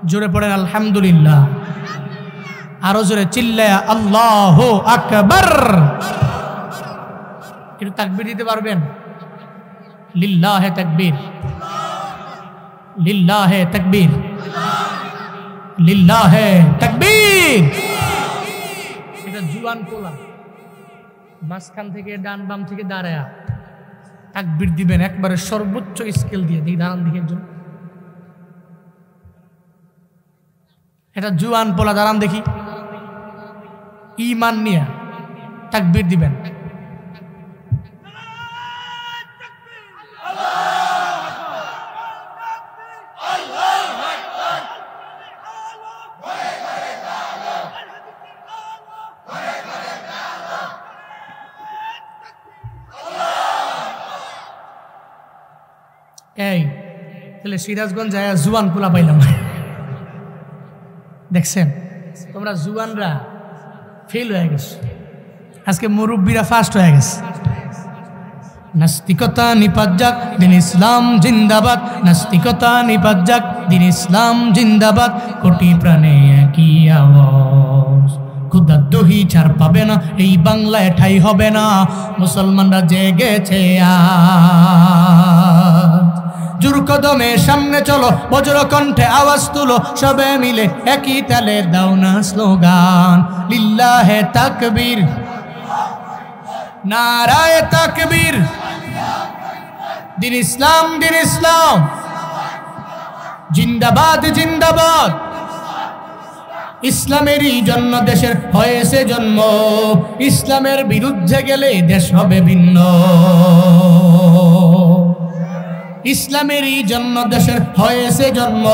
S1: জোরে পড়েন আলহামদুলিল্লাহ, আরো জোরে চিল্লায়া আল্লাহু আকবার। একটু তাকবীর দিতে পারবেন? লিল্লাহে তাকবীর, লিল্লাহে তাকবীর, লিল্লাহে তাকবীর। এটা জুয়ান পোলা মাঝখান থেকে ডান বাম থেকে দাঁড়ায়া তাকবীর দিবেন একবারে সর্বোচ্চ স্কেল দিয়ে। দেখি দাঁড়ান, দেখি একজন, এটা জুয়ান পোলা, দাঁড়ান দেখি, ঈমান নিয়ে তাকবীর দিবেন। এই তাহলে সিরাজগঞ্জ যায় জুয়ান পোলা পাইলাম। দেখছেন তোমরা জুয়ানরা ফেল হয়ে গেছে, আজকে মুরব্বীরা ফার্স্ট হয়ে গেছে। নাস্তিকতা নিপাত যাক, দিন ইসলাম জিন্দাবাদ। নাস্তিকতা নিপাত যাক, দিন ইসলাম জিন্দাবাদ। কোটি প্রাণে একই আওয়াজ, খুদার দহি ছাড় পাবে না, এই বাংলায় ঠাই হবে না। মুসলমানরা জেগেছে আজ, জোর কদমে সামনে চলো, বজ্র কণ্ঠে আওয়াজ তুলো, সবে মিলে একই তালে দাও না স্লোগান। লিল্লাহে তাকবীর, নারায়ে তাকবীর। দিন ইসলাম, দিন ইসলাম জিন্দাবাদ, জিন্দাবাদ। ইসলামেরই জন্য দেশের হয়েছে জন্ম, ইসলামের বিরুদ্ধে গেলে দেশ হবে ভিন্ন। ইসলামেরই জন্য দেশের হয়েছে জন্ম,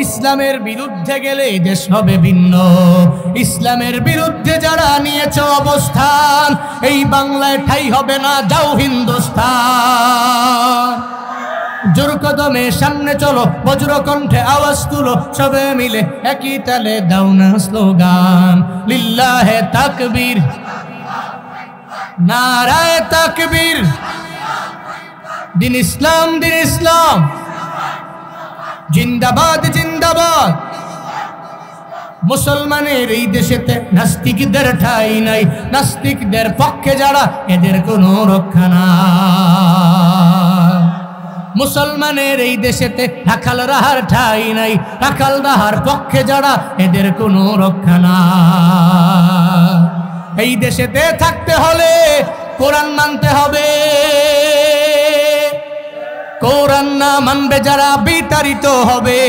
S1: ইসলামের বিরুদ্ধে গেলে দেশ হবে ভিন্ন। ইসলামের বিরুদ্ধে যারা নিয়েছে অবস্থান, এই বাংলায় ঠাই হবে না, যাও হিন্দুস্তান। জোর কদমে সামনে চলো, বজ্র কণ্ঠে আওয়াজ তুলো, সবে মিলে একই তালে দাও না স্লোগান। লিল্লাহে তাকবীর, নারায়ে তাকবীর। দিন ইসলাম, দিন ইসলাম জিন্দাবাদ, জিন্দাবাদ। মুসলমানের এই দেশেতে নাস্তিকদের ঠাঁই নাই, নাস্তিকদের পক্ষে যারা এদের কোনো রক্ষা নাই। মুসলমানের এই দেশেতে রাখাল রাহার ঠাঁই নাই, রাখাল রাহার পক্ষে যারা এদের কোনো রক্ষা নাই। এই দেশেতে থাকতে হলে কোরআন মানতে হবে, কোরআন না মানবে যারা বিতাড়িত হবে।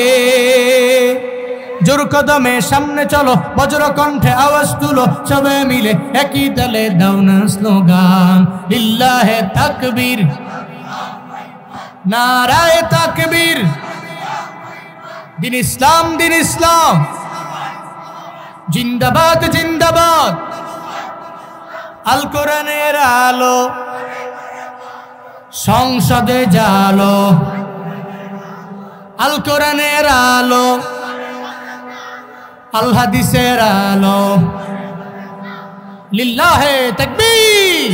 S1: জোর কদমে সামনে চলো, বজ্র কণ্ঠে আওয়াজ তুলো, সবে মিলে একই তালে দাও না স্লোগান, লিল্লাহে তাকবীর, নারায়ে তাকবীর, দিন ইসলাম, দিন ইসলাম, জিন্দাবাদ, জিন্দাবাদ, আল কোরআনের আলো সংসদে জালো, আল কোরআনের আলো, আল হাদিসের আলো, লিল্লাহে তাকবীর।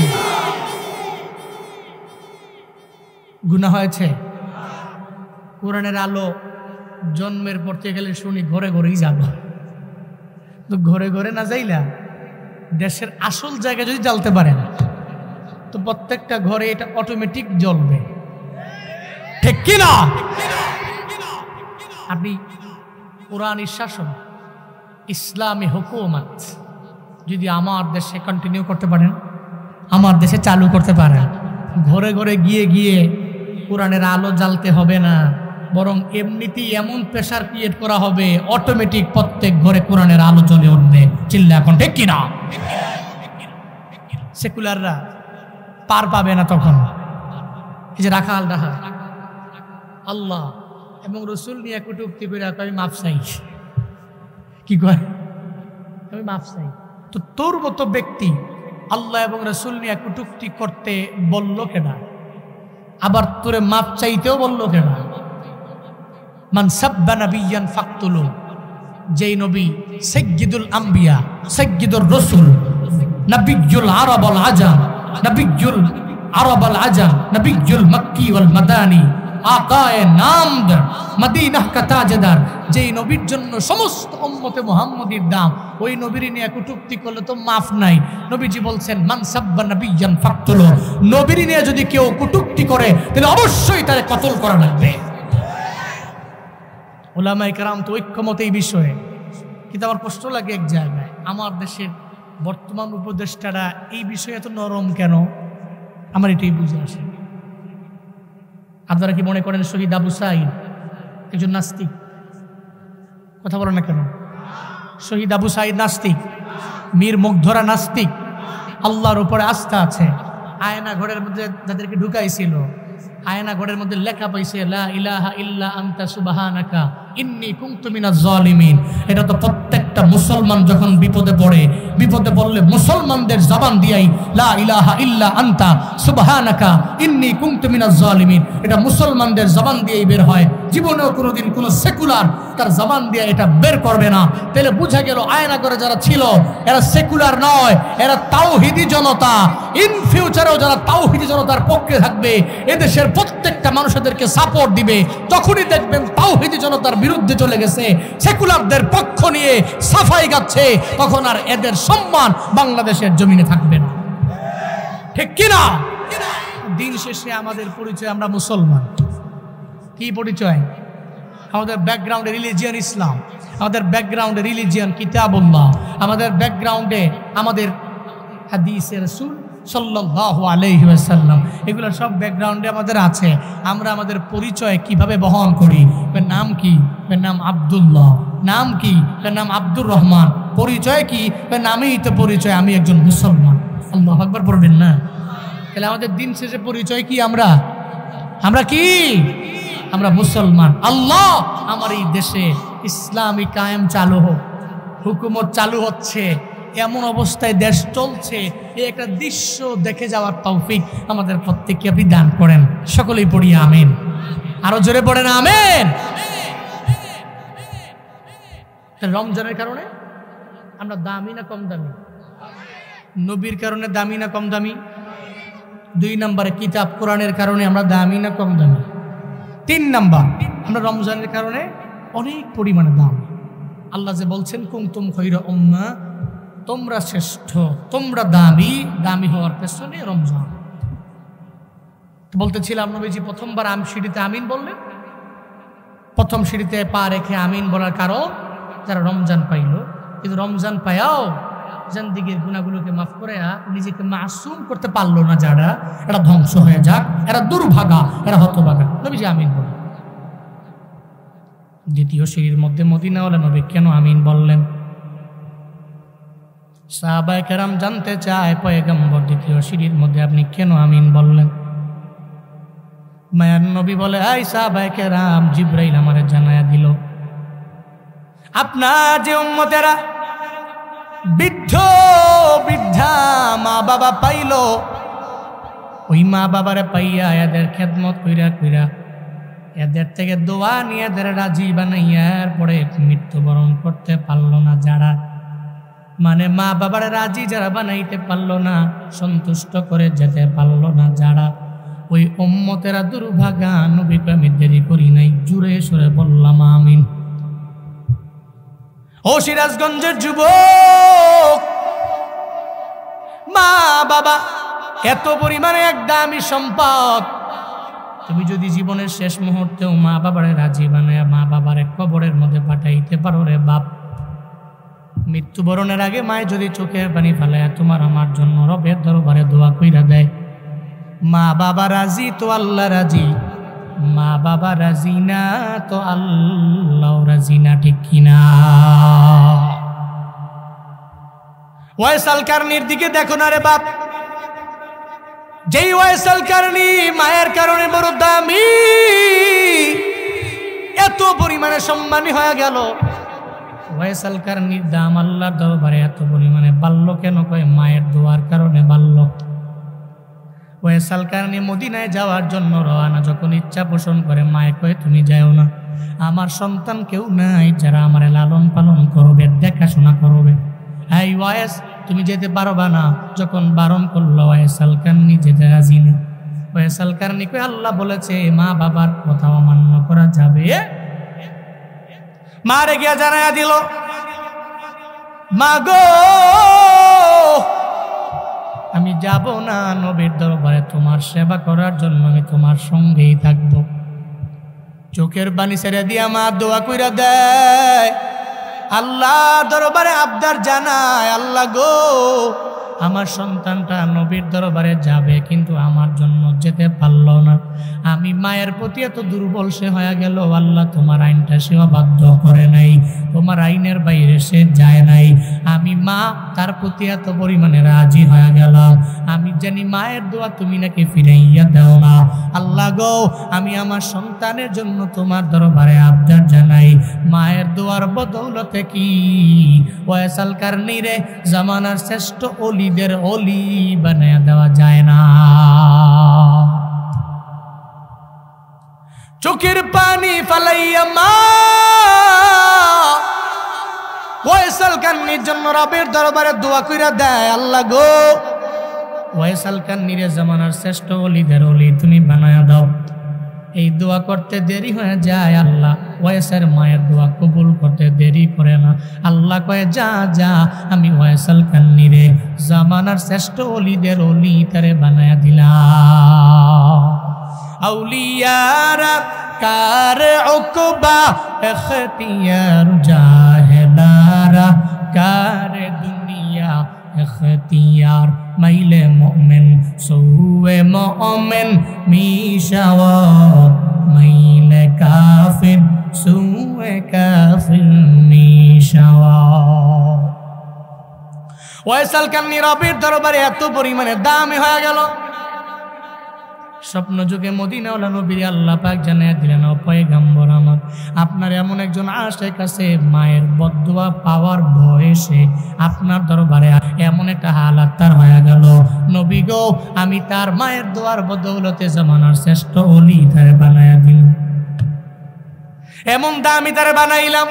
S1: গুনাহ হয়েছে? কোরআনের আলো জন্মের পর থেকে গেলে শুনি ঘরে ঘরেই যাব, তো ঘরে ঘরে না যাইলা দেশের আসল জায়গায় যদি জ্বালতে পারেন তো প্রত্যেকটা ঘরে এটা অটোমেটিক জ্বলবে, ঠিক কিনা? আপনি কোরআনের শাসন, ইসলামী হুকুমত যদি আমার দেশে কন্টিনিউ করতে পারেন, আমার দেশে চালু করতে পারেন, ঘরে ঘরে গিয়ে গিয়ে কোরআনের আলো জ্বালতে হবে না, বরং এমনিতেই এমন প্রেশার ক্রিয়েট করা হবে, অটোমেটিক প্রত্যেক ঘরে কোরআনের আলো জ্বলে উঠবে। চিল্লা এখন ঠিক কিনা? সেকুলাররা পার পাবে না তখন। এই যে রাখাল রাখা আল্লাহ এবং রসুল নিয়ে কটূক্তি করে আমি মাফ চাই, কি কয়? আমি মাফ চাই। তো তোর মতো ব্যক্তি আল্লাহ এবং রসুল নিয়ে কটূক্তি করতে বলল কেনা? আবার তোরে মাফ চাইতেও বলল কেনা? মান সাব্বা নাবিয়ান ফাকতুলু, যেই নবী সাইয়্যিদুল আম্বিয়া, সাইয়্যিদুর রাসূল, নবিয়্যুল আরব ওয়াল আজাম, নবিয়্যুল আরব ওয়াল আজাম, নবিয়্যুল মক্কি ওয়াল মাদানী, আকায়ে নামদার, মদিনাহ কা তাজদার, যেই নবীর জন্য সমস্ত উম্মতে মুহাম্মদীর দাম, ওই নবীর নিয়ে কটূক্তি করলে তো মাফ নাই। নবীজি বলছেন মান সাব্বা নাবিয়ান ফাকতুলু, নবীর নিয়ে যদি কেউ কটূক্তি করে তাহলে অবশ্যই তারে কতল করা লাগবে। উলামায়ে কেরাম তো ঐক্যমত এই বিষয়ে। কিন্তু আমার প্রশ্ন লাগে এক জায়গায়, আমার দেশের বর্তমান উপদেষ্টারা এই বিষয়ে এত নরম কেন? আমার এটাই বুঝে আসে। আপনারা কি মনে করেন শহীদ আবু সাঈদ একজন নাস্তিক? কথা বলেন না কেন? শহীদ আবু সাঈদ নাস্তিক, মীর মুগ্ধরা নাস্তিক, আল্লাহর উপরে আস্থা আছে। আয়না ঘরের মধ্যে যাদেরকে ঢুকাইছিল, আয়না ঘরের মধ্যে লেখা পাইছে লা ইলাহা ইল্লা আনতা সুবহানাকা ইন্নী কুনতু মিনাজ জালিমিন। এটা তো প্রত্যেকটা মুসলমান যখন বিপদে পড়ে, বিপদে পড়লে মুসলমানদের জবান দিয়াই লা ইলাহা ইল্লা আনতা সুবহানাকা ইন্নী কুনতু মিনাজ জালিমিন, এটা মুসলমানদের জবান দিয়েই বের হয়। জীবনেও কোনোদিন কোনো সেকুলার তার জবান দিয়ে এটা বের করবে না। তাহলে বুঝা গেল আয়না করে যারা ছিল এরা সেকুলার নয়, এরা তাওহীদি জনতা। ইন ফিউচারেও যারা তাওহীদি জনতার পক্ষে থাকবে, এদেশের প্রত্যেকটা মানুষদেরকে সাপোর্ট দিবে, তখনই দেখবেন তাওহীদি জনতার বিরুদ্ধে চলে গেছে, সেকুলারদের পক্ষ নিয়ে সাফাই গাচ্ছে, তখন আর এদের সম্মান বাংলাদেশের জমিনে থাকবে না, ঠিক কিনা? দিন শেষে আমাদের পরিচয় আমরা মুসলমান। কি পরিচয়? আমাদের ব্যাকগ্রাউন্ডে রিলিজিয়ান ইসলাম, আমাদের ব্যাকগ্রাউন্ডে রিলিজিয়ান কিতাবুল্লাহ, আমাদের ব্যাকগ্রাউন্ডে আমাদের হাদিসে রাসূল সাল্লাল্লাহু আলাইহি ওয়াসাল্লাম, এগুলো সব ব্যাকগ্রাউন্ডে আমাদের আছে। আমরা আমাদের পরিচয় কিভাবে বহন করি? নাম কি? নাম আব্দুল্লাহ। নাম কি? নাম আব্দুর রহমান। পরিচয় কি? নামেই তো পরিচয়, আমি একজন মুসলমান। আল্লাহু আকবার পড়বেন না? তাহলে আমাদের দিন শেষে পরিচয় কি? আমরা কি? আমরা মুসলমান। আল্লাহ আমার এই দেশে ইসলামী কায়েম চালু হোক, হুকুমত চালু হচ্ছে, এমন অবস্থায় দেশ চলছে, এই একটা দৃশ্য দেখে যাওয়ার তৌফিক আমাদের প্রত্যেককে আপনি দান করেন। সকলেই পড়ি আমিন। আরো জোরে পড়েন আমিন। রমজানের কারণে আমরা দামি না কম দামি? নবীর কারণে দামি না কম দামি? 2 নম্বরে কিতাব কোরআনের কারণে আমরা দামি না কম দামি? 3 নম্বর আমরা রমজানের কারণে অনেক পরিমাণে দাম। আল্লাহ যে বলছেন কুনতুম খায়রা উম্মাহ, তোমরা শ্রেষ্ঠ, তোমরা দামি। দামি হওয়ার পেছনে রমজান। বলতেছিলাম নবীজি প্রথমবার সিঁড়িতে আমিন বললেন, প্রথম সিঁড়িতে পা রেখে আমিন বলার কারণ যারা রমজান পাইল, কিন্তু রমজান পায়াও জানদিগের গুনাহগুলোকে মাফ করে নিজেকে মাসুম করতে পারলো না, যারা এরা ধ্বংস হয়ে যাক, এরা দুর্ভাগা, এরা হতভাগা। নবীজি আমিন বলেন। দ্বিতীয় সিঁড়ির মধ্যে মদিনাওয়ালা নবী কেন আমিন বললেন? সাহাবায়ে কেরাম জানতে চায়, পয়গম্বর দ্বিতীয় সিঁড়ির মধ্যে আপনি কেন আমিন বললেন? মায়ার নবী বলে, এই সাহাবায়ে কেরাম, জিবরাইল আমারে জানায়া দিল আপনার যে উম্মতেরা বৃদ্ধ বৃদ্ধা মা বাবা পাইল, ওই মা বাবারে পাইয়া এদের খেদমত কইরা কইরা এদের থেকে দোয়া নিয়ে এদের রাজি বানাইয়ার পরে মৃত্যুবরণ করতে পারলো না যারা, মানে মা বাবার রাজি যারা বানাইতে পারলো না, সন্তুষ্ট করে যেতে পারলো না যারা, ওই উম্মতেরা দুর্ভাগা। নবীকে আমি দেরি করি নাই, জুড়ে সরে বললাম আমিন। ও সিরাজগঞ্জের যুবক, মা বাবা এত পরিমাণে এক দামি সম্পদ, তুমি যদি জীবনের শেষ মুহূর্তেও মা বাবারে রাজি বানায় মা বাবারে কবরের মধ্যে পাঠাইতে পারো রে বাপ, মৃত্যুবরণের আগে মায়ে যদি চোখের পানি ফেলায় তোমার আমার জন্য রবের দরবারে দোয়া কইরা দেয়, মা বাবা রাজি তো আল্লাহ রাজি, মা বাবা রাজি না তো আল্লাহ রাজি না, ঠিক কিনা? ওয়াইসাল কারনির দিকে দেখো না রে বাপ, যেই ওয়াইসাল কারনি মায়ের কারণে বড় দামি, এত পরিমাণে সম্মানী হয়ে গেল। ওয়াইসাল কারনির দাম আল্লাহর দরবারে এত পরিমাণে বাড়ল কেন? কয় মায়ের দোয়ার কারণে বাড়ল। ওয়াইসাল কারনি মদিনায় যাওয়ার জন্য রওনা যখন ইচ্ছা পোষণ করে, মায়ে কয় তুমি যাও না, আমার সন্তান কেউ নাই যারা আমারে লালন পালন করবে, দেখাশোনা করবে। এই ওয়াইস, তুমি যেতে পারবা না। যখন বারণ করলো, ওয়াইসাল কারনি যেতে রাজি না। ওয়াইসাল কারনি কয় আল্লাহ বলেছে মা বাবার কথা অমান্য করা যাবে? মারে গিয়া জানায়া দিল, মা গো আমি যাব না নবীর দরবারে, তোমার সেবা করার জন্য আমি তোমার সঙ্গেই থাকব। চোখের পানি ছেড়ে দিয়া মা দোয়া কইরা দেয়, আল্লাহ দরবারে আবদার জানায়, আল্লাহ গো আমার সন্তানটা নবীর দরবারে যাবে কিন্তু আমার জন্য যেতে পারল না, আমি মায়ের প্রতি এত দুর্বল সে হয়ে গেল। আল্লাহ তোমার আইনটা সে অবাধ্য করে নাই, তোমার আইনের বাইরে সে যায় নাই, আমি মা তার প্রতি এত পরিমাণে রাজি হয়ে গেলাম। আমি জানি মায়ের দোয়া তুমি নাকি ফিরাইয়া দাও না। আল্লাহ গো আমি আমার সন্তানের জন্য তোমার দরবারে আবদার জানাই, মায়ের দোয়ার বদৌলতে কি ওয়াইসাল কারনি রে জামানার শ্রেষ্ঠ অলিদের অলি বানায়া দেওয়া যায় না? চোখের পানি ফালাইয়া মা ওয়াইসাল কারনির জন্য রবের দরবারে দোয়া কইরা দেয়, আল্লাহ গো ওয়াইসাল কারনি রে জামানার শ্রেষ্ঠ অলিদের অলি তুমি বানায়া দাও। এই দোয়া করতে দেরি হয়ে যায়, আল্লাহ ওয়াইসের মায়ের দোয়া কবুল করতে দেরি করে না। আল্লাহ কয়ে যা যা, আমি ওয়াইসাল কারনি রে জামানার শ্রেষ্ঠ অলিদের অলি তারে বানায়া দিলাম। আউলিয়ারা কার উকবা ইখতিয়ার জাহেলারা কার দুনিয়া ইখতিয়ার, মাইলে মুমিন সৌয়ে মুমিন মিশাওয়ার, মাইলে কাফির সৌয়ে কাফির মিশাওয়ার। ওয়াইসাল কারনি রবের দরবারে এত পরিমাণে দামি হয়ে গেল, স্বপ্ন যুগে মদিনাওয়ালা নবীর আল্লাহ পাক জানায়া দিলেন, ও পয়গম্বর আমার, আপনার এমন একজন আশিক আছে মায়ের বদদুয়া পাওয়ার বয়সে আপনার দরবারে এমন একটা হালাত তার হয়ে গেল। নবী গো আমি তার মায়ের দোয়ার বদৌলতে জামানার শ্রেষ্ঠ অলি তারে বানায়া দিলাম, এমন দামি তারে বানাইলাম।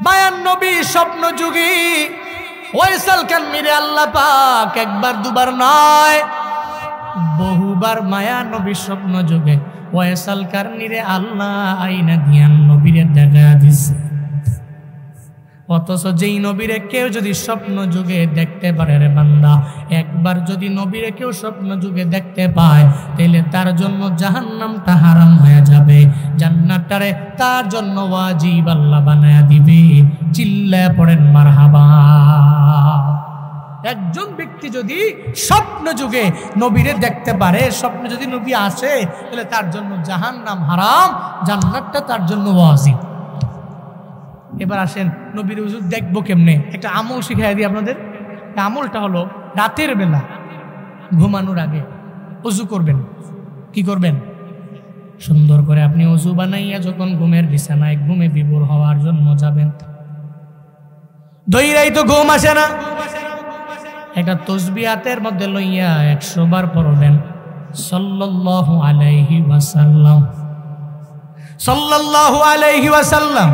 S1: মায়ার নবী স্বপ্ন যুগে ওয়াইসাল কারনি রে আল্লাহ পাক একবার দুবার নয় বহুবার মায়া নবী স্বপ্ন যুগে ওয়াইসাল কারনি রে আল্লাহ আইনা দিয়ান নবীরে দেখা দিছে। অথচ যেই নবীরে কেউ যদি স্বপ্ন যুগে দেখতে পারে রে বান্দা, একবার যদি নবীরে কেউ স্বপ্ন যুগে দেখতে পায় তাহলে তার জন্য জাহান্নামটা হারাম হয়ে যাবে, জান্নাতটারে তার জন্য ওয়াজিব আল্লাহ বানায়া দিবে। চিল্লায় পড়েন মারহাবা। একজন ব্যক্তি যদি স্বপ্ন যুগে নবীরে দেখতে পারে, স্বপ্ন যদি নবী আসে, তাহলে তার জন্য জাহান্নাম হারাম, জান্নাতটা তার জন্য ওয়াজিব। এবার আসেন নবীর হুজুর দেখবো কেমনে, একটা আমল শিখাই দিই আপনাদের। আমলটা হলো রাতের বেলা ঘুমানোর আগে ওযু করবেন। কি করবেন? সুন্দর করে আপনি ওযু বানাইয়া যখন ঘুমের বিছানায় ঘুমে বিভোর হওয়ার জন্য যাবেন, দইরাই তো ঘুম আসে না, একটা তসবিহ হাতের মধ্যে লইয়া 100 বার পড়বেন সাল্লাল্লাহু আলাইহি ওয়াসাল্লাম, সাল্লাল্লাহু আলাইহি ওয়াসাল্লাম,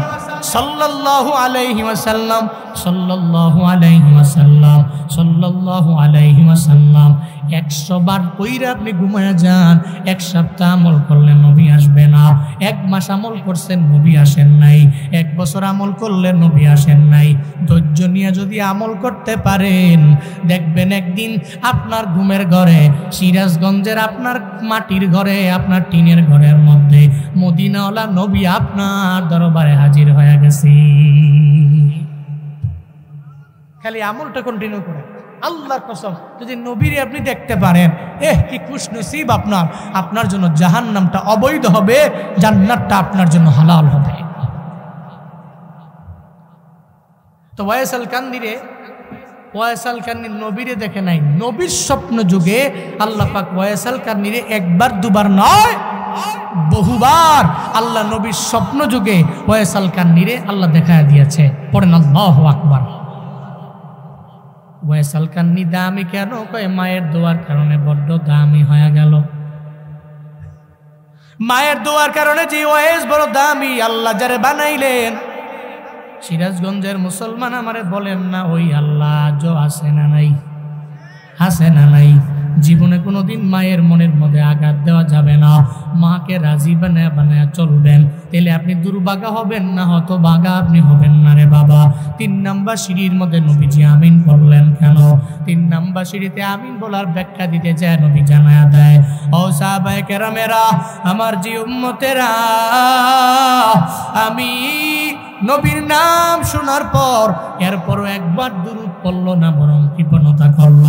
S1: সাল্লাল্লাহু আলাইহি ওয়াসাল্লাম, সাল্লাল্লাহু আলাইহি ওয়াসাল্লাম, সাল্লাল্লাহু আলাইহি ওয়াসাল্লাম। 100 বার কইরা আপনি ঘুমায়া যান। 1 সপ্তাহ আমল করলে নবী আসবে না, 1 মাস আমল করছেন নবী আসেন নাই, 1 বছর আমল করলে নবী আসেন নাই। ধৈর্য নিয়ে যদি আমল করতে পারেন, দেখবেন একদিন আপনার ঘুমের ঘরে, সিরাজগঞ্জের আপনার মাটির ঘরে, আপনার টিনের ঘরের মধ্যে মদিনাওয়ালা নবী আপনার দরবারে হাজির হয়ে গেছে। খালি আমলটা কন্টিনিউ করে, আল্লাহর কসম যদি নবীরে আপনি দেখতে পারেন, কি খুশনসিব আপনার, আপনার জন্য জাহান্নামটা অবৈধ হবে, জান্নাতটা আপনার জন্য হালাল হবে। তো ওয়াইস আল কান্নির নবীরে দেখে নাই, নবীর স্বপ্ন যুগে আল্লাহ পাক ওয়াইস আল কান্নিরে 1 বার 2 বার নয়, বহুবার আল্লাহ নবীর স্বপ্ন যুগে ওয়াইস আল কান্নিরে আল্লাহ দেখায় দিয়েছে। পড়েন আল্লাহু আকবার। ওয়াইস আল কান্নি দামি কেন? কয় মায়ের দোয়ার কারণে বড্ড দামি হয়ে গেল। মায়ের দোয়ার কারণে যে ওয়াইস বড় দামি, আল্লাহ যারে বানাইলেন। সিরাজগঞ্জের মুসলমান আমারে বলেন না, ওই আল্লাহ আজও আছে না নাই? আছে না নাই? জীবনে কোনোদিন মায়ের মনের মধ্যে আঘাত দেওয়া যাবে না, মাকে রাজি বানায় বানায় চলবেন, তাহলে আপনি দুর্ভাগা হবেন না, হতভাগা আপনি হবেন না রে বাবা। 3 নাম্বার সিঁড়ির মধ্যে নবীজি আমিন বললেন কেন? 3 নাম্বার সিঁড়িতে আমিন বলার ব্যাখ্যা দিতে যায় নবী জানায়া দেয়, ও সাহাবায়ে কেরামেরা, আমার যে উম্মতেরা, আমি নবীর নাম শোনার পর এরপরও একবার দুরূদ পড়ল না, বরং কৃপণতা করল।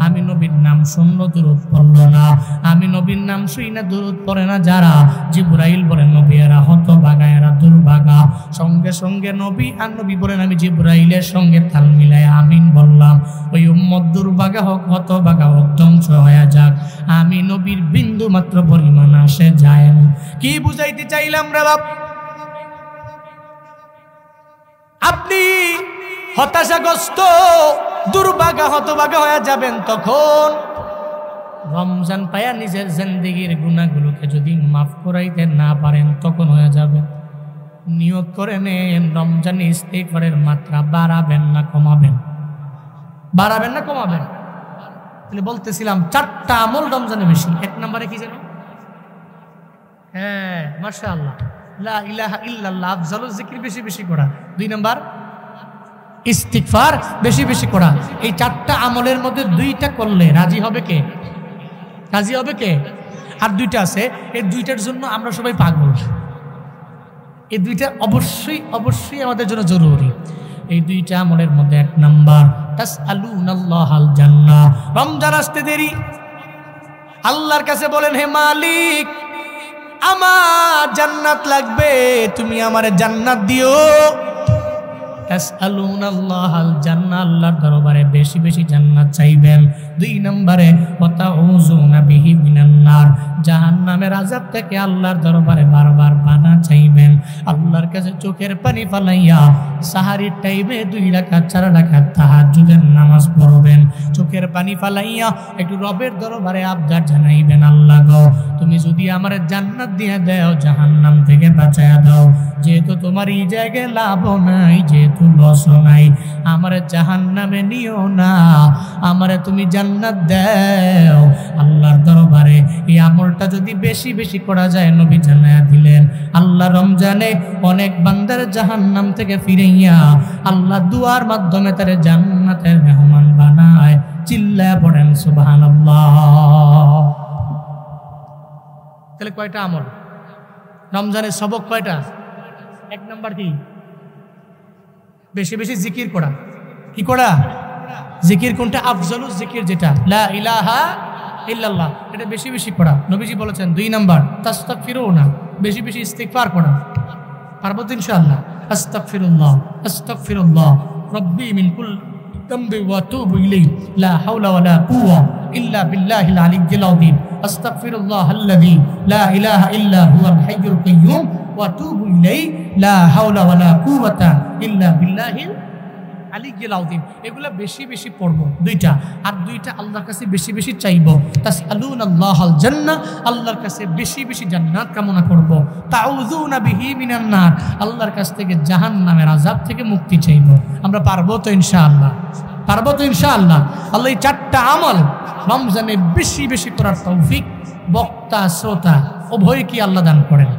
S1: আমি নবীর নাম শুনল, দুরূদ পড়ল না। আমি নবীর নাম শুই না, দুরূদ পড়ে না যারা, জিবরাইল বলেন নবী এরা হতভাগা, এরা দুর্ভাগা। সঙ্গে সঙ্গে নবী আর নবী বলেন, আমি জিবরাইলের সঙ্গে তাল মিলাই আমিন বললাম, ওই উম্মত দুর্ভাগা হোক, হতভাগা হোক, ধ্বংস হয়ে যাক, আমি নবীর বিন্দু মাত্র পরিমাণ আসে যায় না। কি বুঝাইতে চাইলাম রে বাপ? আপনি হতাশাগ্রস্ত, দুর্ভাগা, হতভাগা হয়ে যাবেন তখন রমজান পায়া নিজের জিন্দেগির গুনাহগুলোকে যদি মাফ করাইতে না পারেন, তখন হয়ে যাবে। নিয়ত করে নেন, রমজানে ইস্তিগফারের মাত্রা বাড়াবেন না কমাবেন? বাড়াবেন না কমাবেন? তাহলে বলতেছিলাম 4টা আমল রমজানে বেশি। 1 নম্বরে কি জানো? হ্যাঁ, মাশাআল্লাহ, লা ইলাহা ইল্লাল্লাহ, আফজালুজ জিকির বেশি বেশি করা। 2 নম্বর ইস্তিগফার বেশি বেশি করা। এই 4টা আমলের মধ্যে 2টা করলে রাজি হবে কে? রাজি হবে কে? আর 2টা আছে, এই 2টার জন্য আমরা সবাই পাগল। এই 2টা অবশ্যই অবশ্যই আমাদের জন্য জরুরি। এই 2টা আমলের মধ্যে 1 নাম্বার তাসআলুনাল্লাহাল জান্নাহ। রমজান আসতে দেরি, আল্লাহর কাছে বলেন, হে মালিক, আমার জান্নাত লাগবে, তুমি আমারে জান্নাত দিও। তাসআলুনাল্লাহাল জান্নাহ, আল্লাহর দরবারে বেশি বেশি জান্নাত চাইবেন। 2 নম্বরে ওয়াতাউযুনা বিহি মিনান নার, জাহান্নামের আযাব থেকে আল্লাহর দরবারে বারবার পানা চাইবেন। আল্লাহর কাছে চোখের পানি ফালাইয়া সাহারির টাইমে 2 রাকাত 4 রাকাত তাহাজ্জুদের নামাজ পড়বেন। চোখের পানি ফালাইয়া একটু রবের দরবারে আবদার জানাইবেন, আল্লাহ গো, তুমি যদি আমার জান্নাত দিয়ে দাও, জাহান্নাম থেকে বাঁচায়া দাও। যেহেতু তোমার এই জায়গায় লাভ নাই, যেহেতু লস নাই, আমার জাহান্নামে নিও না, আমারে তুমি জান্নাত দাও। আল্লাহর দরবারে এই আমলটা যদি বেশি বেশি করা যায়, নবী জানায়া দিলেন, আল্লাহ রমজানে অনেক বান্দার জাহান্নাম থেকে ফিরাইয়া আল্লাহ দুয়ার মাধ্যমে তার জান্নাতের মেহমান বানায়। চিল্লায়া পড়েন সুবহানাল্লাহ। তাহলে কয়টা আমল? রমজানের সবক কয়টা? 1 নাম্বার কি? বেশি বেশি জিকির করা। কি করা? জিকির কোনটা? আফজলুজ জিকির যেটা লা ইলাহা ইল্লাল্লাহ, এটা বেশি বেশি পড়া। নবীজি বলেছেন 2 নাম্বার তাস্তাগফিরুনা, বেশি বেশি ইস্তিগফার করা। পারবো তো ইনশাআল্লাহ? আস্তাগফিরুল্লাহ আস্তাগফিরুল্লাহ রব্বি মিন কুল্লি যামবি ওয়া আতুবু ইলাইহি লা হাওলা ওয়া লা কুওয়া ইল্লা বিল্লাহিল আলিয়্যিল আযীম আস্তাগফিরুল্লাহাল্লাযী লা ইলাহা ইল্লা হুয়াল হাইয়ুল কাইয়্যুম ওয়া আতুবু ইলাইহি লা হাওলা ওয়া লা কুওয়াতা ইল্লা বিল্লাহিল আলিয়্যিল আযীম। এগুলা বেশি বেশি পড়ব, 2টা। আর 2টা আল্লাহর কাছে বেশি বেশি চাইব। তাসআলুনাল্লাহাল জান্নাহ, আল্লাহর কাছে বেশি বেশি জান্নাত কামনা করব। তাউযুনা বিহি মিনান নার, আল্লাহর কাছ থেকে জাহান্নামের আযাব থেকে মুক্তি চাইব। আমরা পারবো তো ইনশাআল্লাহ? পারবো তো ইনশাআল্লাহ? আল্লাহ এই 4টা আমল রমজানে বেশি বেশি করার তৌফিক বক্তা শ্রোতা উভয়কে আল্লাহ দান করেন।